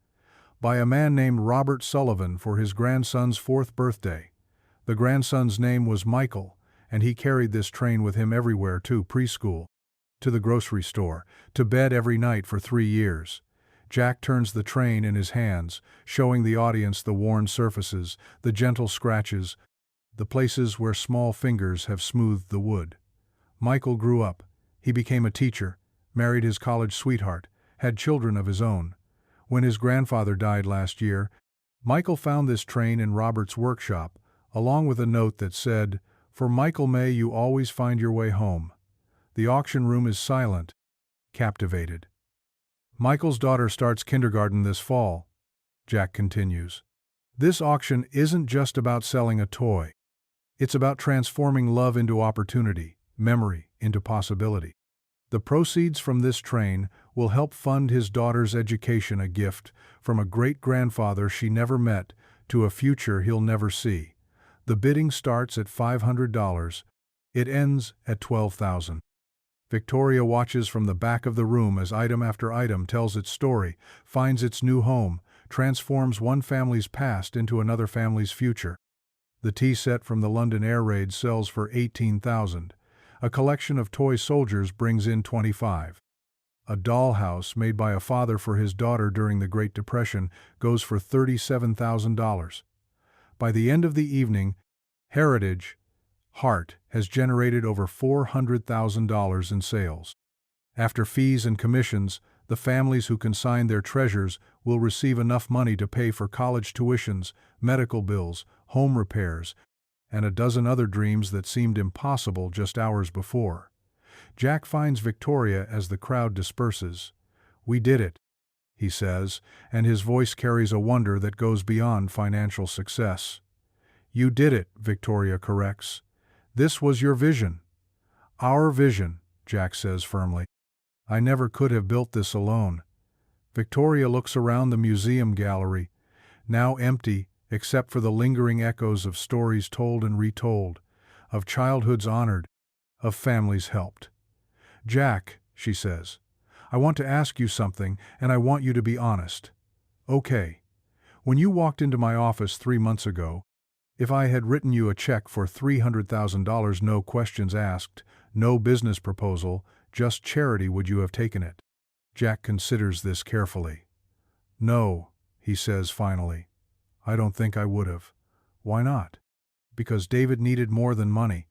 by a man named Robert Sullivan for his grandson's 4th birthday. The grandson's name was Michael, and he carried this train with him everywhere, to preschool, to the grocery store, to bed every night for 3 years. Jack turns the train in his hands, showing the audience the worn surfaces, the gentle scratches, the places where small fingers have smoothed the wood. Michael grew up. He became a teacher, married his college sweetheart, had children of his own. When his grandfather died last year, Michael found this train in Robert's workshop, along with a note that said, "For Michael May, you always find your way home." The auction room is silent, captivated. Michael's daughter starts kindergarten this fall, Jack continues. This auction isn't just about selling a toy. It's about transforming love into opportunity, memory into possibility. The proceeds from this train will help fund his daughter's education, a gift from a great-grandfather she never met to a future he'll never see. The bidding starts at $500. It ends at $12,000. Victoria watches from the back of the room as item after item tells its story, finds its new home, transforms one family's past into another family's future. The tea set from the London air raid sells for $18,000. A collection of toy soldiers brings in $25,000. A dollhouse made by a father for his daughter during the Great Depression goes for $37,000. By the end of the evening, Heritage, Heart, has generated over $400,000 in sales. After fees and commissions, the families who consign their treasures will receive enough money to pay for college tuitions, medical bills, home repairs, and a dozen other dreams that seemed impossible just hours before. Jack finds Victoria as the crowd disperses. "We did it," he says, and his voice carries a wonder that goes beyond financial success. "You did it," Victoria corrects. "This was your vision." "Our vision," Jack says firmly. "I never could have built this alone." Victoria looks around the museum gallery, now empty except for the lingering echoes of stories told and retold, of childhoods honored, of families helped. "Jack," she says, "I want to ask you something, and I want you to be honest." "Okay. When you walked into my office 3 months ago, if I had written you a check for $300,000, no questions asked, no business proposal, just charity, would you have taken it?" Jack considers this carefully. "No," he says finally. "I don't think I would have." "Why not?" "Because David needed more than money.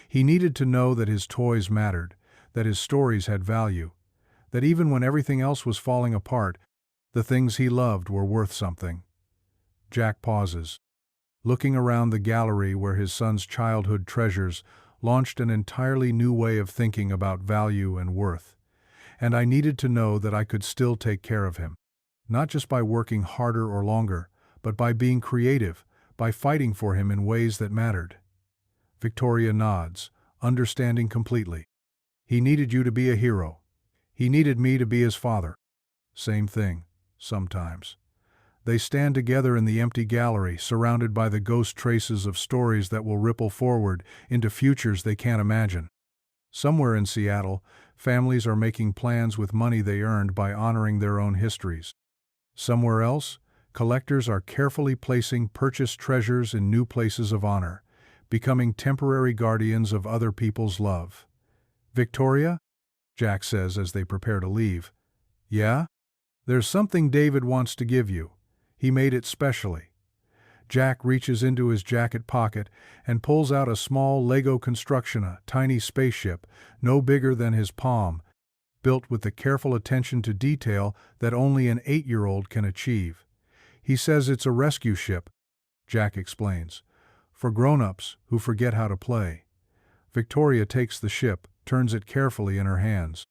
He needed to know that his toys mattered, that his stories had value, that even when everything else was falling apart, the things he loved were worth something." Jack pauses. Looking around the gallery where his son's childhood treasures launched an entirely new way of thinking about value and worth. "And I needed to know that I could still take care of him. Not just by working harder or longer, but by being creative, by fighting for him in ways that mattered." Victoria nods, understanding completely. "He needed you to be a hero. He needed me to be his father." Same thing, sometimes. They stand together in the empty gallery, surrounded by the ghost traces of stories that will ripple forward into futures they can't imagine. Somewhere in Seattle, families are making plans with money they earned by honoring their own histories. Somewhere else, collectors are carefully placing purchased treasures in new places of honor, becoming temporary guardians of other people's love. "Victoria?" Jack says as they prepare to leave. "Yeah? There's something David wants to give you. He made it specially." Jack reaches into his jacket pocket and pulls out a small Lego construction, a tiny spaceship, no bigger than his palm, built with the careful attention to detail that only an 8-year-old can achieve. He says it's a rescue ship, Jack explains, for grown-ups who forget how to play. Victoria takes the ship, turns it carefully in her hands.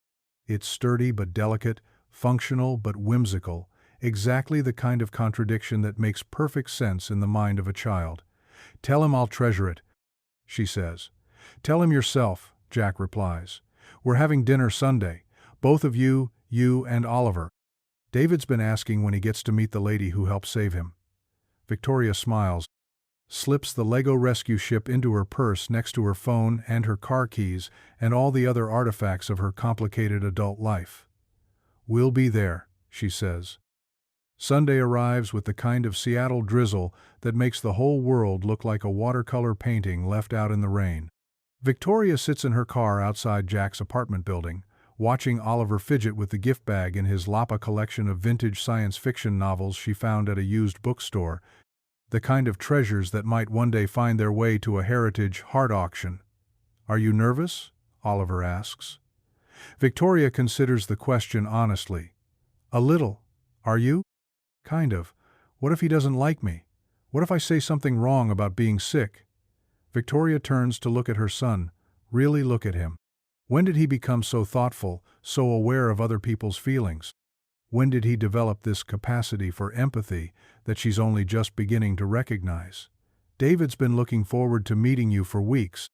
It's sturdy but delicate, functional but whimsical, exactly the kind of contradiction that makes perfect sense in the mind of a child. "Tell him I'll treasure it," she says. "Tell him yourself," Jack replies. "We're having dinner Sunday, both of you and Oliver. David's been asking when he gets to meet the lady who helped save him." Victoria smiles, slips the Lego rescue ship into her purse next to her phone and her car keys and all the other artifacts of her complicated adult life. "We'll be there," she says. Sunday arrives with the kind of Seattle drizzle that makes the whole world look like a watercolor painting left out in the rain. Victoria sits in her car outside Jack's apartment building, watching Oliver fidget with the gift bag in his Lapa collection of vintage science fiction novels she found at a used bookstore, the kind of treasures that might one day find their way to a Heritage Heart auction. "Are you nervous?" Oliver asks. Victoria considers the question honestly. "A little," Are you? Kind of. What if he doesn't like me? What if I say something wrong about being sick? Victoria turns to look at her son, really look at him. When did he become so thoughtful, so aware of other people's feelings? When did he develop this capacity for empathy that she's only just beginning to recognize? David's been looking forward to meeting you for weeks,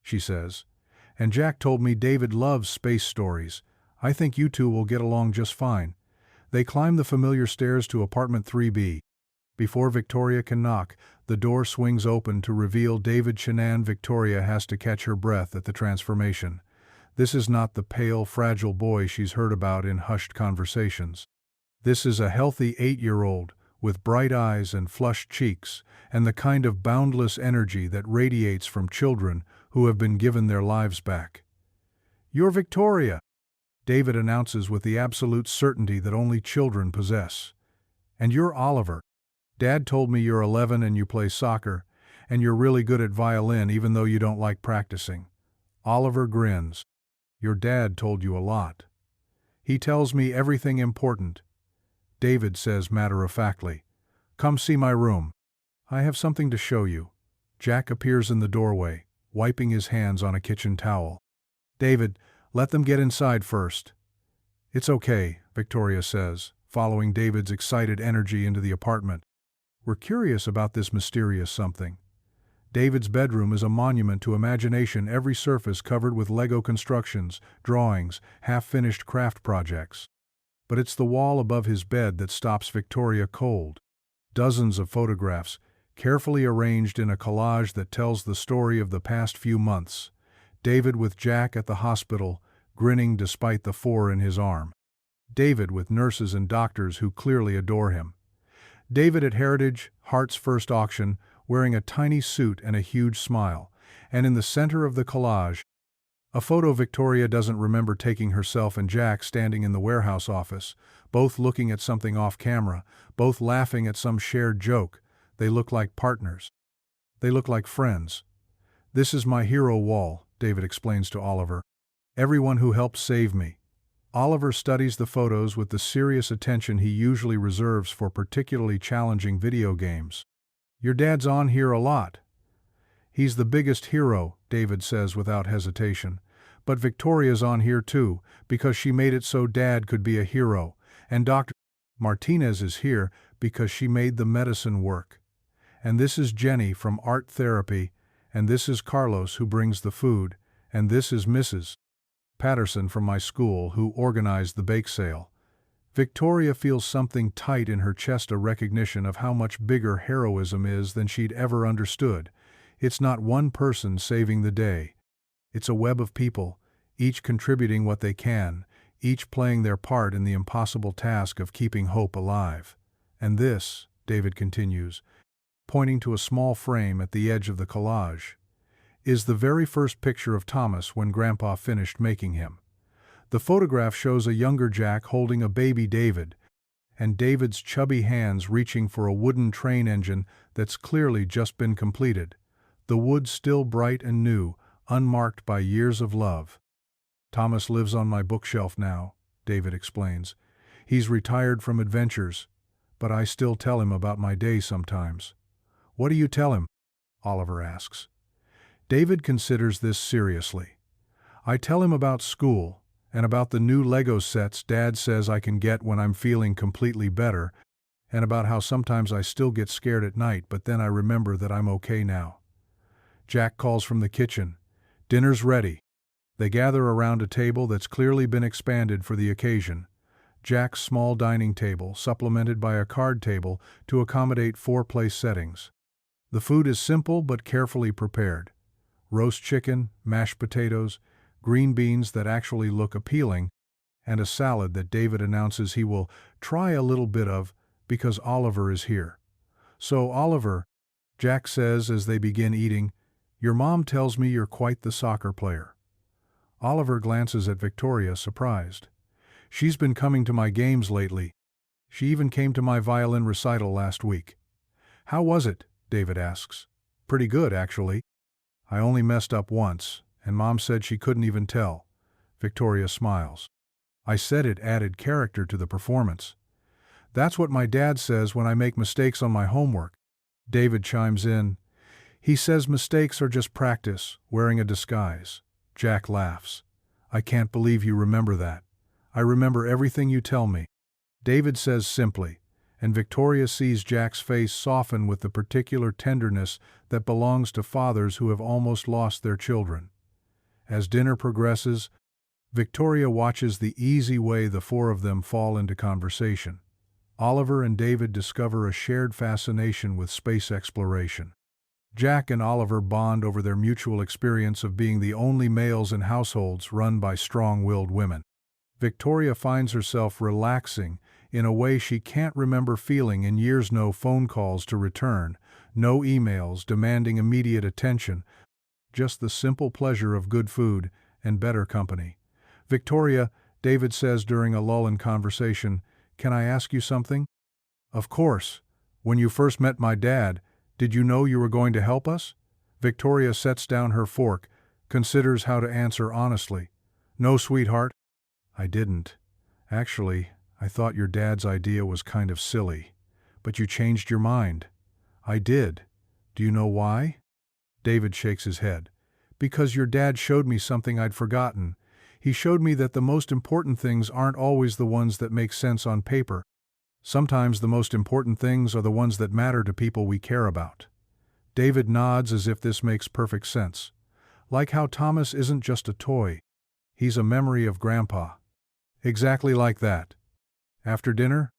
she says. And Jack told me David loves space stories. I think you two will get along just fine. They climb the familiar stairs to apartment 3B. Before Victoria can knock, the door swings open to reveal David Shanann. Victoria has to catch her breath at the transformation. This is not the pale, fragile boy she's heard about in hushed conversations. This is a healthy 8-year-old, with bright eyes and flushed cheeks, and the kind of boundless energy that radiates from children who have been given their lives back. "You're Victoria," David announces with the absolute certainty that only children possess. "And you're Oliver. Dad told me you're 11 and you play soccer, and you're really good at violin even though you don't like practicing." Oliver grins. "Your dad told you a lot." "He tells me everything important," David says matter-of-factly. "Come see my room. I have something to show you." Jack appears in the doorway, wiping his hands on a kitchen towel. "David, let them get inside first." "It's okay," Victoria says, following David's excited energy into the apartment. "We're curious about this mysterious something." David's bedroom is a monument to imagination, every surface covered with Lego constructions, drawings, half-finished craft projects. But it's the wall above his bed that stops Victoria cold. Dozens of photographs, carefully arranged in a collage that tells the story of the past few months. David with Jack at the hospital, grinning despite the 4 in his arm. David with nurses and doctors who clearly adore him. David at Heritage, Hart's first auction, wearing a tiny suit and a huge smile. And in the center of the collage, a photo Victoria doesn't remember taking herself and Jack standing in the warehouse office, both looking at something off camera, both laughing at some shared joke. They look like partners. They look like friends. "This is my hero wall," David explains to Oliver. "Everyone who helped save me." Oliver studies the photos with the serious attention he usually reserves for particularly challenging video games. "Your dad's on here a lot." "He's the biggest hero," David says without hesitation. "But Victoria's on here too, because she made it so Dad could be a hero. And Dr. Martinez is here because she made the medicine work. And this is Jenny from art therapy, and this is Carlos who brings the food, and this is Mrs. Patterson from my school who organized the bake sale." Victoria feels something tight in her chest, a recognition of how much bigger heroism is than she'd ever understood. It's not one person saving the day. It's a web of people, each contributing what they can, each playing their part in the impossible task of keeping hope alive. "And this," David continues, pointing to a small frame at the edge of the collage, "is the very first picture of Thomas when Grandpa finished making him." The photograph shows a younger Jack holding a baby David, and David's chubby hands reaching for a wooden train engine that's clearly just been completed. The wood still bright and new, unmarked by years of love. "Thomas lives on my bookshelf now," David explains. "He's retired from adventures, but I still tell him about my day sometimes." "What do you tell him?" Oliver asks. David considers this seriously. "I tell him about school, and about the new Lego sets Dad says I can get when I'm feeling completely better, and about how sometimes I still get scared at night, but then I remember that I'm okay now." Jack calls from the kitchen. "Dinner's ready." They gather around a table that's clearly been expanded for the occasion. Jack's small dining table, supplemented by a card table to accommodate 4-place settings. The food is simple but carefully prepared. Roast chicken, mashed potatoes, green beans that actually look appealing, and a salad that David announces he will try a little bit of because Oliver is here. "So, Oliver," Jack says as they begin eating, "your mom tells me you're quite the soccer player." Oliver glances at Victoria, surprised. "She's been coming to my games lately. She even came to my violin recital last week." "How was it?" David asks. "Pretty good, actually. I only messed up once, and Mom said she couldn't even tell." Victoria smiles. "I said it added character to the performance." That's what my dad says when I make mistakes on my homework. David chimes in. He says mistakes are just practice, wearing a disguise. Jack laughs. I can't believe you remember that. I remember everything you tell me. David says simply, and Victoria sees Jack's face soften with the particular tenderness that belongs to fathers who have almost lost their children. As dinner progresses, Victoria watches the easy way the four of them fall into conversation. Oliver and David discover a shared fascination with space exploration. Jack and Oliver bond over their mutual experience of being the only males in households run by strong-willed women. Victoria finds herself relaxing in a way she can't remember feeling in years. No phone calls to return, no emails demanding immediate attention, just the simple pleasure of good food and better company. Victoria, David says during a lull in conversation, can I ask you something? Of course. When you first met my dad, did you know you were going to help us? Victoria sets down her fork, considers how to answer honestly. No, sweetheart. I didn't. Actually, I thought your dad's idea was kind of silly. But you changed your mind. I did. Do you know why? David shakes his head. Because your dad showed me something I'd forgotten. He showed me that the most important things aren't always the ones that make sense on paper. Sometimes the most important things are the ones that matter to people we care about. David nods as if this makes perfect sense. Like how Thomas isn't just a toy. He's a memory of Grandpa. Exactly like that. After dinner,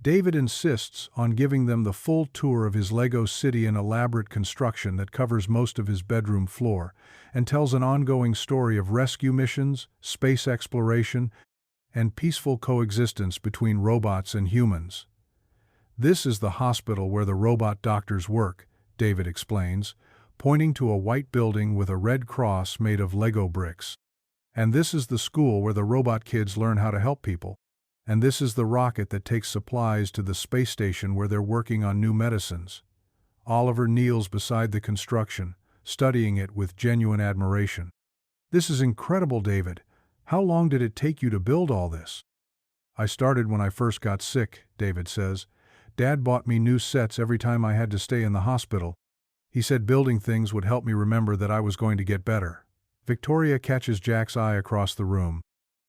David insists on giving them the full tour of his Lego city and elaborate construction that covers most of his bedroom floor, and tells an ongoing story of rescue missions, space exploration, and peaceful coexistence between robots and humans. This is the hospital where the robot doctors work, David explains, pointing to a white building with a red cross made of Lego bricks. And this is the school where the robot kids learn how to help people. And this is the rocket that takes supplies to the space station where they're working on new medicines. Oliver kneels beside the construction, studying it with genuine admiration. This is incredible, David. How long did it take you to build all this? I started when I first got sick, David says. Dad bought me new sets every time I had to stay in the hospital. He said building things would help me remember that I was going to get better. Victoria catches Jack's eye across the room.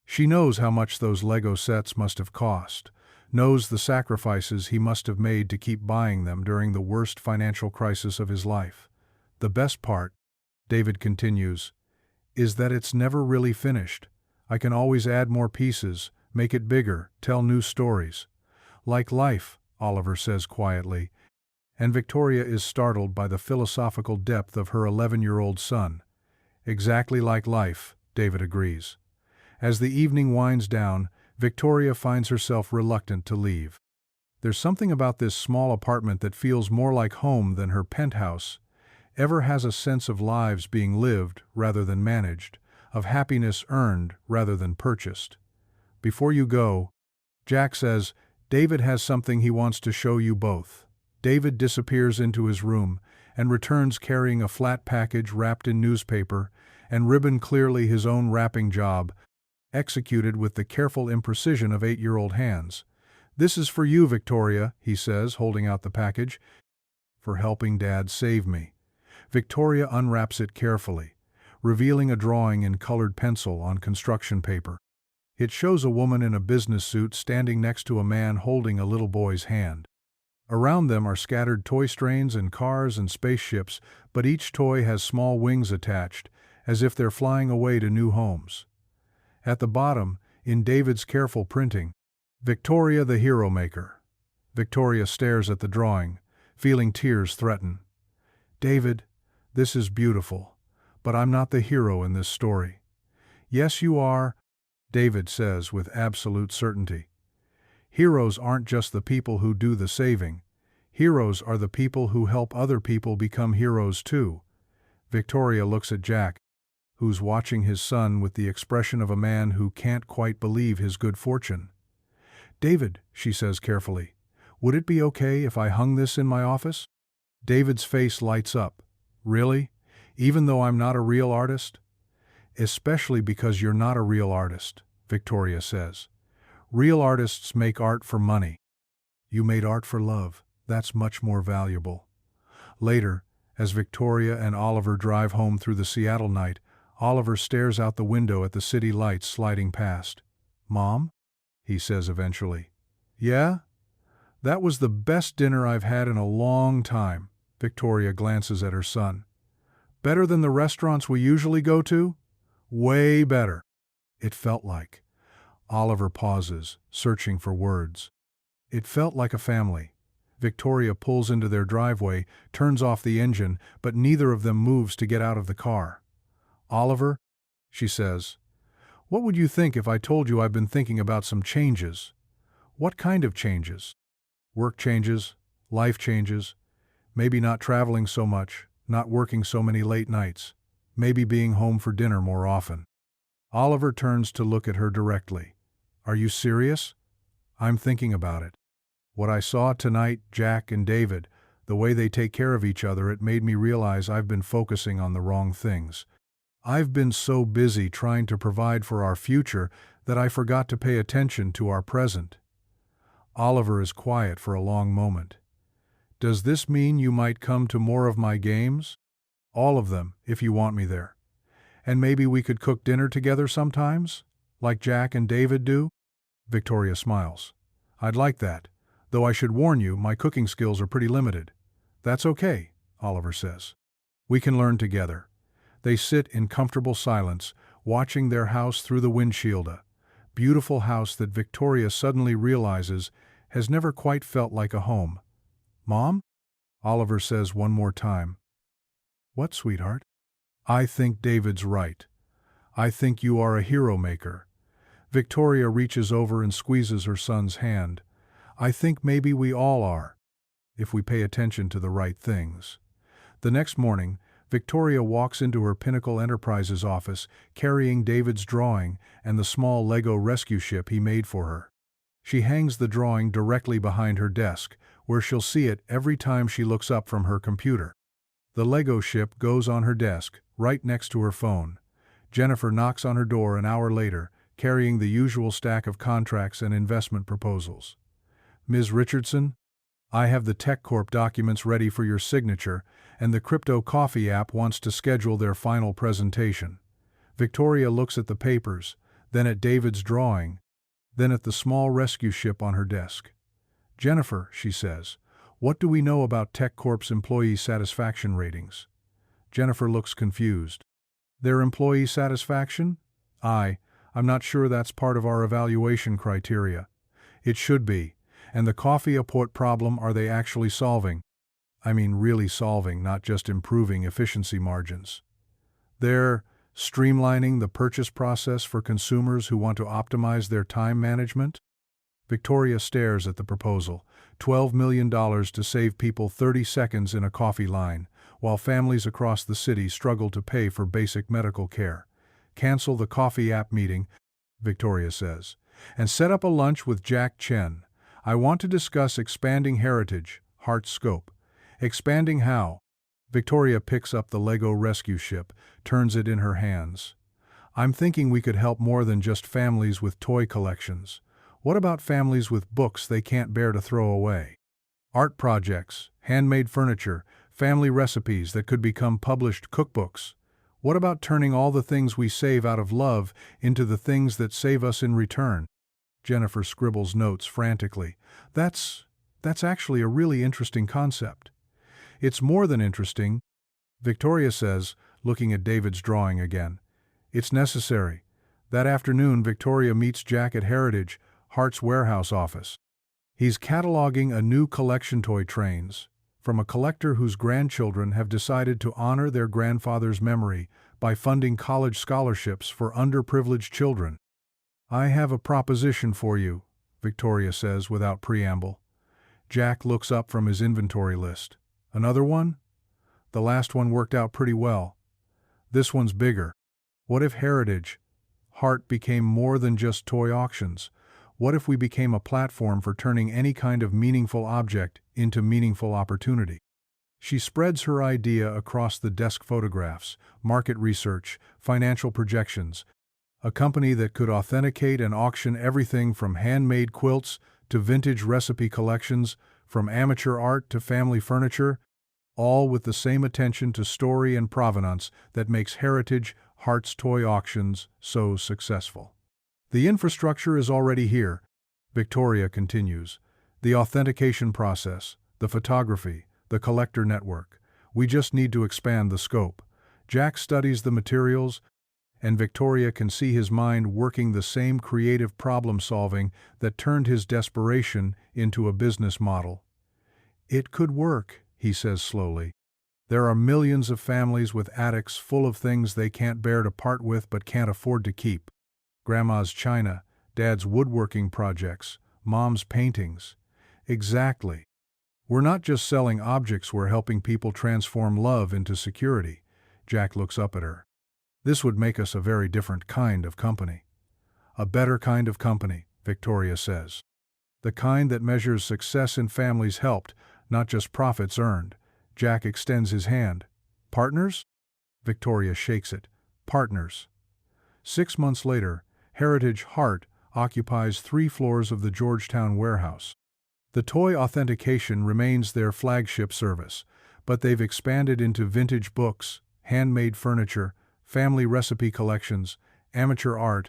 She knows how much those Lego sets must have cost, knows the sacrifices he must have made to keep buying them during the worst financial crisis of his life. The best part, David continues, is that it's never really finished. I can always add more pieces, make it bigger, tell new stories. Like life, Oliver says quietly, and Victoria is startled by the philosophical depth of her 11-year-old son. Exactly like life, David agrees. As the evening winds down, Victoria finds herself reluctant to leave. There's something about this small apartment that feels more like home than her penthouse. Ever has a sense of lives being lived rather than managed, of happiness earned rather than purchased. Before you go, Jack says, David has something he wants to show you both. David disappears into his room and returns carrying a flat package wrapped in newspaper and ribbon, clearly his own wrapping job, executed with the careful imprecision of 8-year-old hands. This is for you, Victoria, he says, holding out the package. For helping Dad save me. Victoria unwraps it carefully, revealing a drawing in colored pencil on construction paper. It shows a woman in a business suit standing next to a man holding a little boy's hand. Around them are scattered toy trains and cars and spaceships, but each toy has small wings attached, as if they're flying away to new homes. At the bottom, in David's careful printing, Victoria the Hero Maker. Victoria stares at the drawing, feeling tears threaten. David, this is beautiful, but I'm not the hero in this story. Yes, you are, David says with absolute certainty. Heroes aren't just the people who do the saving. Heroes are the people who help other people become heroes too. Victoria looks at Jack, who's watching his son with the expression of a man who can't quite believe his good fortune. David, she says carefully, would it be okay if I hung this in my office? David's face lights up. Really? Even though I'm not a real artist? Especially because you're not a real artist, Victoria says. Real artists make art for money. You made art for love. That's much more valuable. Later, as Victoria and Oliver drive home through the Seattle night, Oliver stares out the window at the city lights sliding past. "Mom?" he says eventually. "Yeah? That was the best dinner I've had in a long time." Victoria glances at her son. "Better than the restaurants we usually go to?" "Way better." It felt like. Oliver pauses, searching for words. It felt like a family. Victoria pulls into their driveway, turns off the engine, but neither of them moves to get out of the car. "Oliver," she says, "what would you think if I told you I've been thinking about some changes?" "What kind of changes?" "Work changes, life changes, maybe not traveling so much, not working so many late nights, maybe being home for dinner more often." Oliver turns to look at her directly. "Are you serious?" "I'm thinking about it. What I saw tonight, Jack and David, the way they take care of each other, it made me realize I've been focusing on the wrong things. I've been so busy trying to provide for our future that I forgot to pay attention to our present." Oliver is quiet for a long moment. "Does this mean you might come to more of my games?" "All of them, if you want me there. And maybe we could cook dinner together sometimes, like Jack and David do?" Victoria smiles. "I'd like that, though I should warn you, my cooking skills are pretty limited." "That's okay," Oliver says. "We can learn together." They sit in comfortable silence, watching their house through the windshield, a beautiful house that Victoria suddenly realizes has never quite felt like a home. "Mom?" Oliver says one more time. "What, sweetheart?" "I think David's right. I think you are a hero maker." Victoria reaches over and squeezes her son's hand. "I think maybe we all are, if we pay attention to the right things." The next morning, Victoria walks into her Pinnacle Enterprises office carrying David's drawing and the small Lego rescue ship he made for her. She hangs the drawing directly behind her desk, where she'll see it every time she looks up from her computer. The Lego ship goes on her desk, right next to her phone. Jennifer knocks on her door an hour later, carrying the usual stack of contracts and investment proposals. "Ms. Richardson, I have the TechCorp documents ready for your signature, and the Crypto Coffee app wants to schedule their final presentation." Victoria looks at the papers, then at David's drawing, then at the small rescue ship on her desk. "Jennifer," she says, "what do we know about TechCorp's employee satisfaction ratings?" Jennifer looks confused. "Their employee satisfaction? I'm not sure that's part of our evaluation criteria." "It should be. And the coffee apport problem, are they actually solving? I mean really solving, not just improving efficiency margins." "They're streamlining the purchase process for consumers who want to optimize their time management." Victoria stares at the proposal, $12 million to save people 30 seconds in a coffee line, while families across the city struggle to pay for basic medical care. "Cancel the coffee app meeting," Victoria says, "and set up a lunch with Jack Chen. I want to discuss expanding heritage, Heart's scope." "Expanding how?" Victoria picks up the Lego rescue ship, turns it in her hands. "I'm thinking we could help more than just families with toy collections. What about families with books they can't bear to throw away? Art projects, handmade furniture, family recipes that could become published cookbooks. What about turning all the things we save out of love into the things that save us in return?" Jennifer scribbles notes frantically. That's actually a really interesting concept." "It's more than interesting," Victoria says, looking at David's drawing again. "It's necessary." That afternoon, Victoria meets Jack at Heritage, Hart's warehouse office. He's cataloging a new collection toy trains, from a collector whose grandchildren have decided to honor their grandfather's memory by funding college scholarships for underprivileged children. "I have a proposition for you," Victoria says without preamble. Jack looks up from his inventory list. "Another one? The last one worked out pretty well. This one's bigger. What if Heritage, Hart became more than just toy auctions? What if we became a platform for turning any kind of meaningful object into meaningful opportunity?" She spreads her idea across the desk: photographs, market research, financial projections. A company that could authenticate and auction everything from handmade quilts to vintage recipe collections, from amateur art to family furniture, all with the same attention to story and provenance that makes Heritage Heart's toy auctions so successful. The infrastructure is already here, Victoria continues. The authentication process, the photography, the collector network. We just need to expand the scope. Jack studies the materials, and Victoria can see his mind working the same creative problem-solving that turned his desperation into a business model. It could work, he says slowly. There are millions of families with attics full of things they can't bear to part with but can't afford to keep. Grandma's china, Dad's woodworking projects, Mom's paintings. Exactly. We're not just selling objects, we're helping people transform love into security. Jack looks up at her. This would make us a very different kind of company. A better kind of company, Victoria says. The kind that measures success in families helped, not just profits earned. Jack extends his hand. Partners? Victoria shakes it. Partners. 6 months later, Heritage Heart occupies 3 floors of the Georgetown warehouse. The toy authentication remains their flagship service, but they've expanded into vintage books, handmade furniture, family recipe collections, amateur art,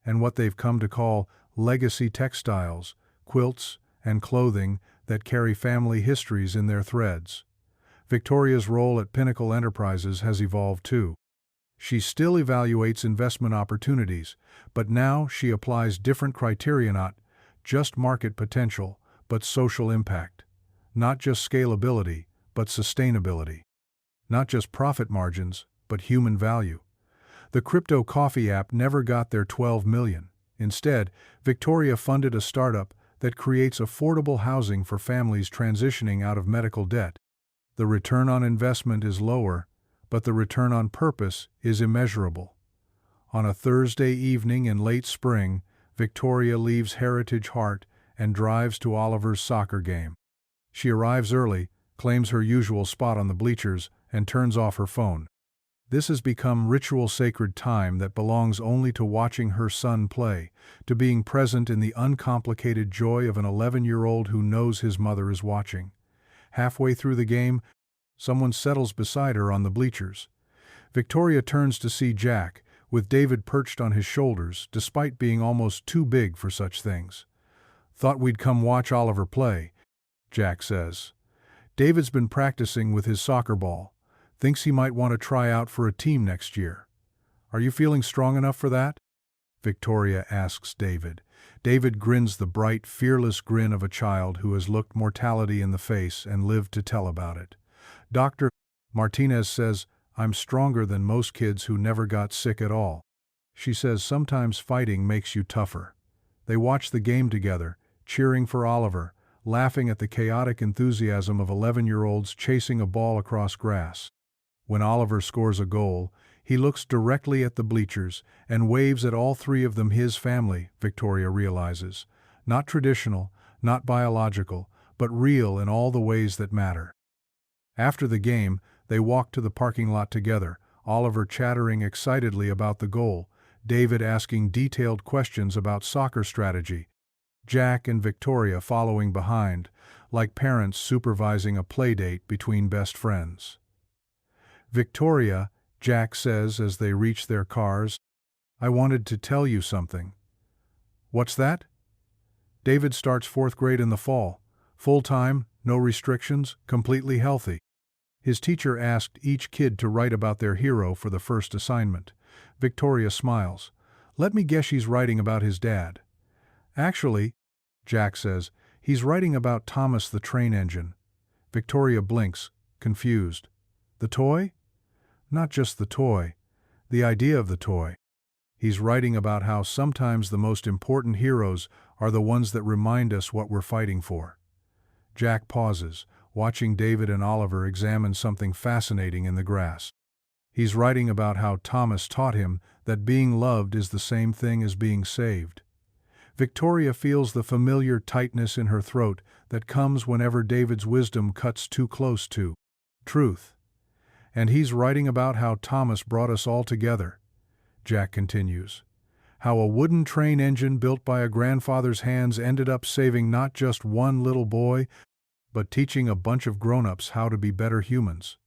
and what they've come to call legacy textiles, quilts, and clothing that carry family histories in their threads. Victoria's role at Pinnacle Enterprises has evolved too. She still evaluates investment opportunities, but now she applies different criteria, not just market potential, but social impact. Not just scalability, but sustainability. Not just profit margins, but human value. The crypto coffee app never got their $12 million. Instead, Victoria funded a startup that creates affordable housing for families transitioning out of medical debt. The return on investment is lower, but the return on purpose is immeasurable. On a Thursday evening in late spring, Victoria leaves Heritage Heart and drives to Oliver's soccer game. She arrives early, claims her usual spot on the bleachers, and turns off her phone. This has become ritual sacred time that belongs only to watching her son play, to being present in the uncomplicated joy of an 11-year-old who knows his mother is watching. Halfway through the game, someone settles beside her on the bleachers. Victoria turns to see Jack, with David perched on his shoulders, despite being almost too big for such things. "Thought we'd come watch Oliver play," Jack says. "David's been practicing with his soccer ball. Thinks he might want to try out for a team next year. Are you feeling strong enough for that?" Victoria asks David. David grins the bright, fearless grin of a child who has looked mortality in the face and lived to tell about it. Dr. Martinez says, "I'm stronger than most kids who never got sick at all." She says sometimes fighting makes you tougher. They watch the game together, cheering for Oliver, laughing at the chaotic enthusiasm of 11-year-olds chasing a ball across grass. When Oliver scores a goal, he looks directly at the bleachers and waves at all 3 of them, his family, Victoria realizes. Not traditional, not biological, but real in all the ways that matter. After the game, they walk to the parking lot together, Oliver chattering excitedly about the goal, David asking detailed questions about soccer strategy, Jack and Victoria following behind, like parents supervising a playdate between best friends. "Victoria," Jack says as they reach their cars, "I wanted to tell you something." "What's that?" "David starts 4th grade in the fall. Full-time, no restrictions, completely healthy." His teacher asked each kid to write about their hero for the first assignment. Victoria smiles. "Let me guess, he's writing about his dad." "Actually," Jack says, "he's writing about Thomas the train engine." Victoria blinks, confused. "The toy?" "Not just the toy. The idea of the toy. He's writing about how sometimes the most important heroes are the ones that remind us what we're fighting for." Jack pauses, watching David and Oliver examine something fascinating in the grass. He's writing about how Thomas taught him that being loved is the same thing as being saved. Victoria feels the familiar tightness in her throat that comes whenever David's wisdom cuts too close to truth. "And he's writing about how Thomas brought us all together," Jack continues. How a wooden train engine built by a grandfather's hands ended up saving not just one little boy, but teaching a bunch of grown-ups how to be better humans.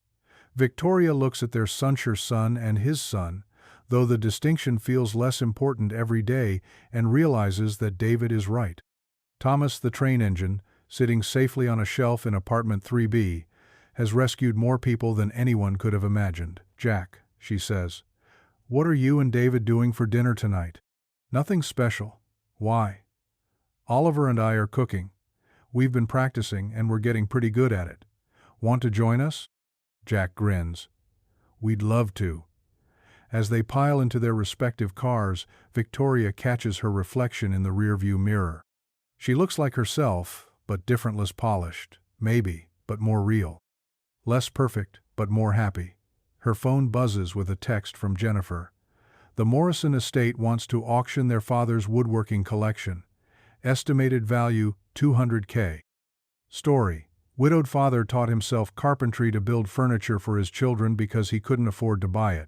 Victoria looks at their sonship son and his son, though the distinction feels less important every day, and realizes that David is right. Thomas the train engine, sitting safely on a shelf in apartment 3B, has rescued more people than anyone could have imagined. "Jack," she says, "what are you and David doing for dinner tonight?" "Nothing special." "Why?" "Oliver and I are cooking. We've been practicing and we're getting pretty good at it. Want to join us?" Jack grins. "We'd love to." As they pile into their respective cars, Victoria catches her reflection in the rearview mirror. She looks like herself, but different, less polished, maybe, but more real. Less perfect, but more happy. Her phone buzzes with a text from Jennifer. The Morrison estate wants to auction their father's woodworking collection. Estimated value $200K. Story: widowed father taught himself carpentry to build furniture for his children because he couldn't afford to buy it.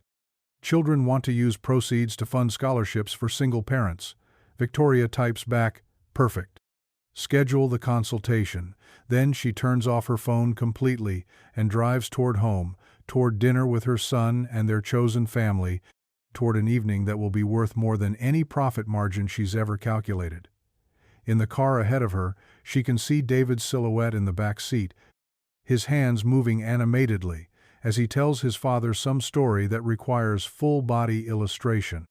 Children want to use proceeds to fund scholarships for single parents. Victoria types back, "Perfect." Schedule the consultation. Then she turns off her phone completely and drives toward home, toward dinner with her son and their chosen family, toward an evening that will be worth more than any profit margin she's ever calculated. In the car ahead of her, she can see David's silhouette in the back seat, his hands moving animatedly, as he tells his father some story that requires full-body illustration.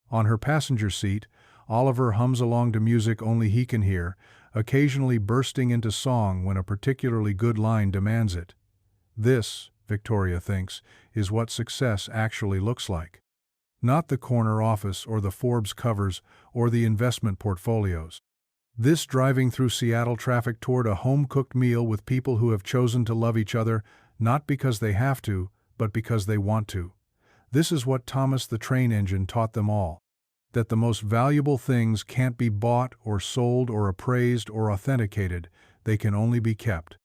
On her passenger seat, Oliver hums along to music only he can hear, occasionally bursting into song when a particularly good line demands it. This, Victoria thinks, is what success actually looks like. Not the corner office or the Forbes covers or the investment portfolios. This driving through Seattle traffic toward a home-cooked meal with people who have chosen to love each other, not because they have to, but because they want to. This is what Thomas the train engine taught them all. That the most valuable things can't be bought or sold or appraised or authenticated, they can only be kept.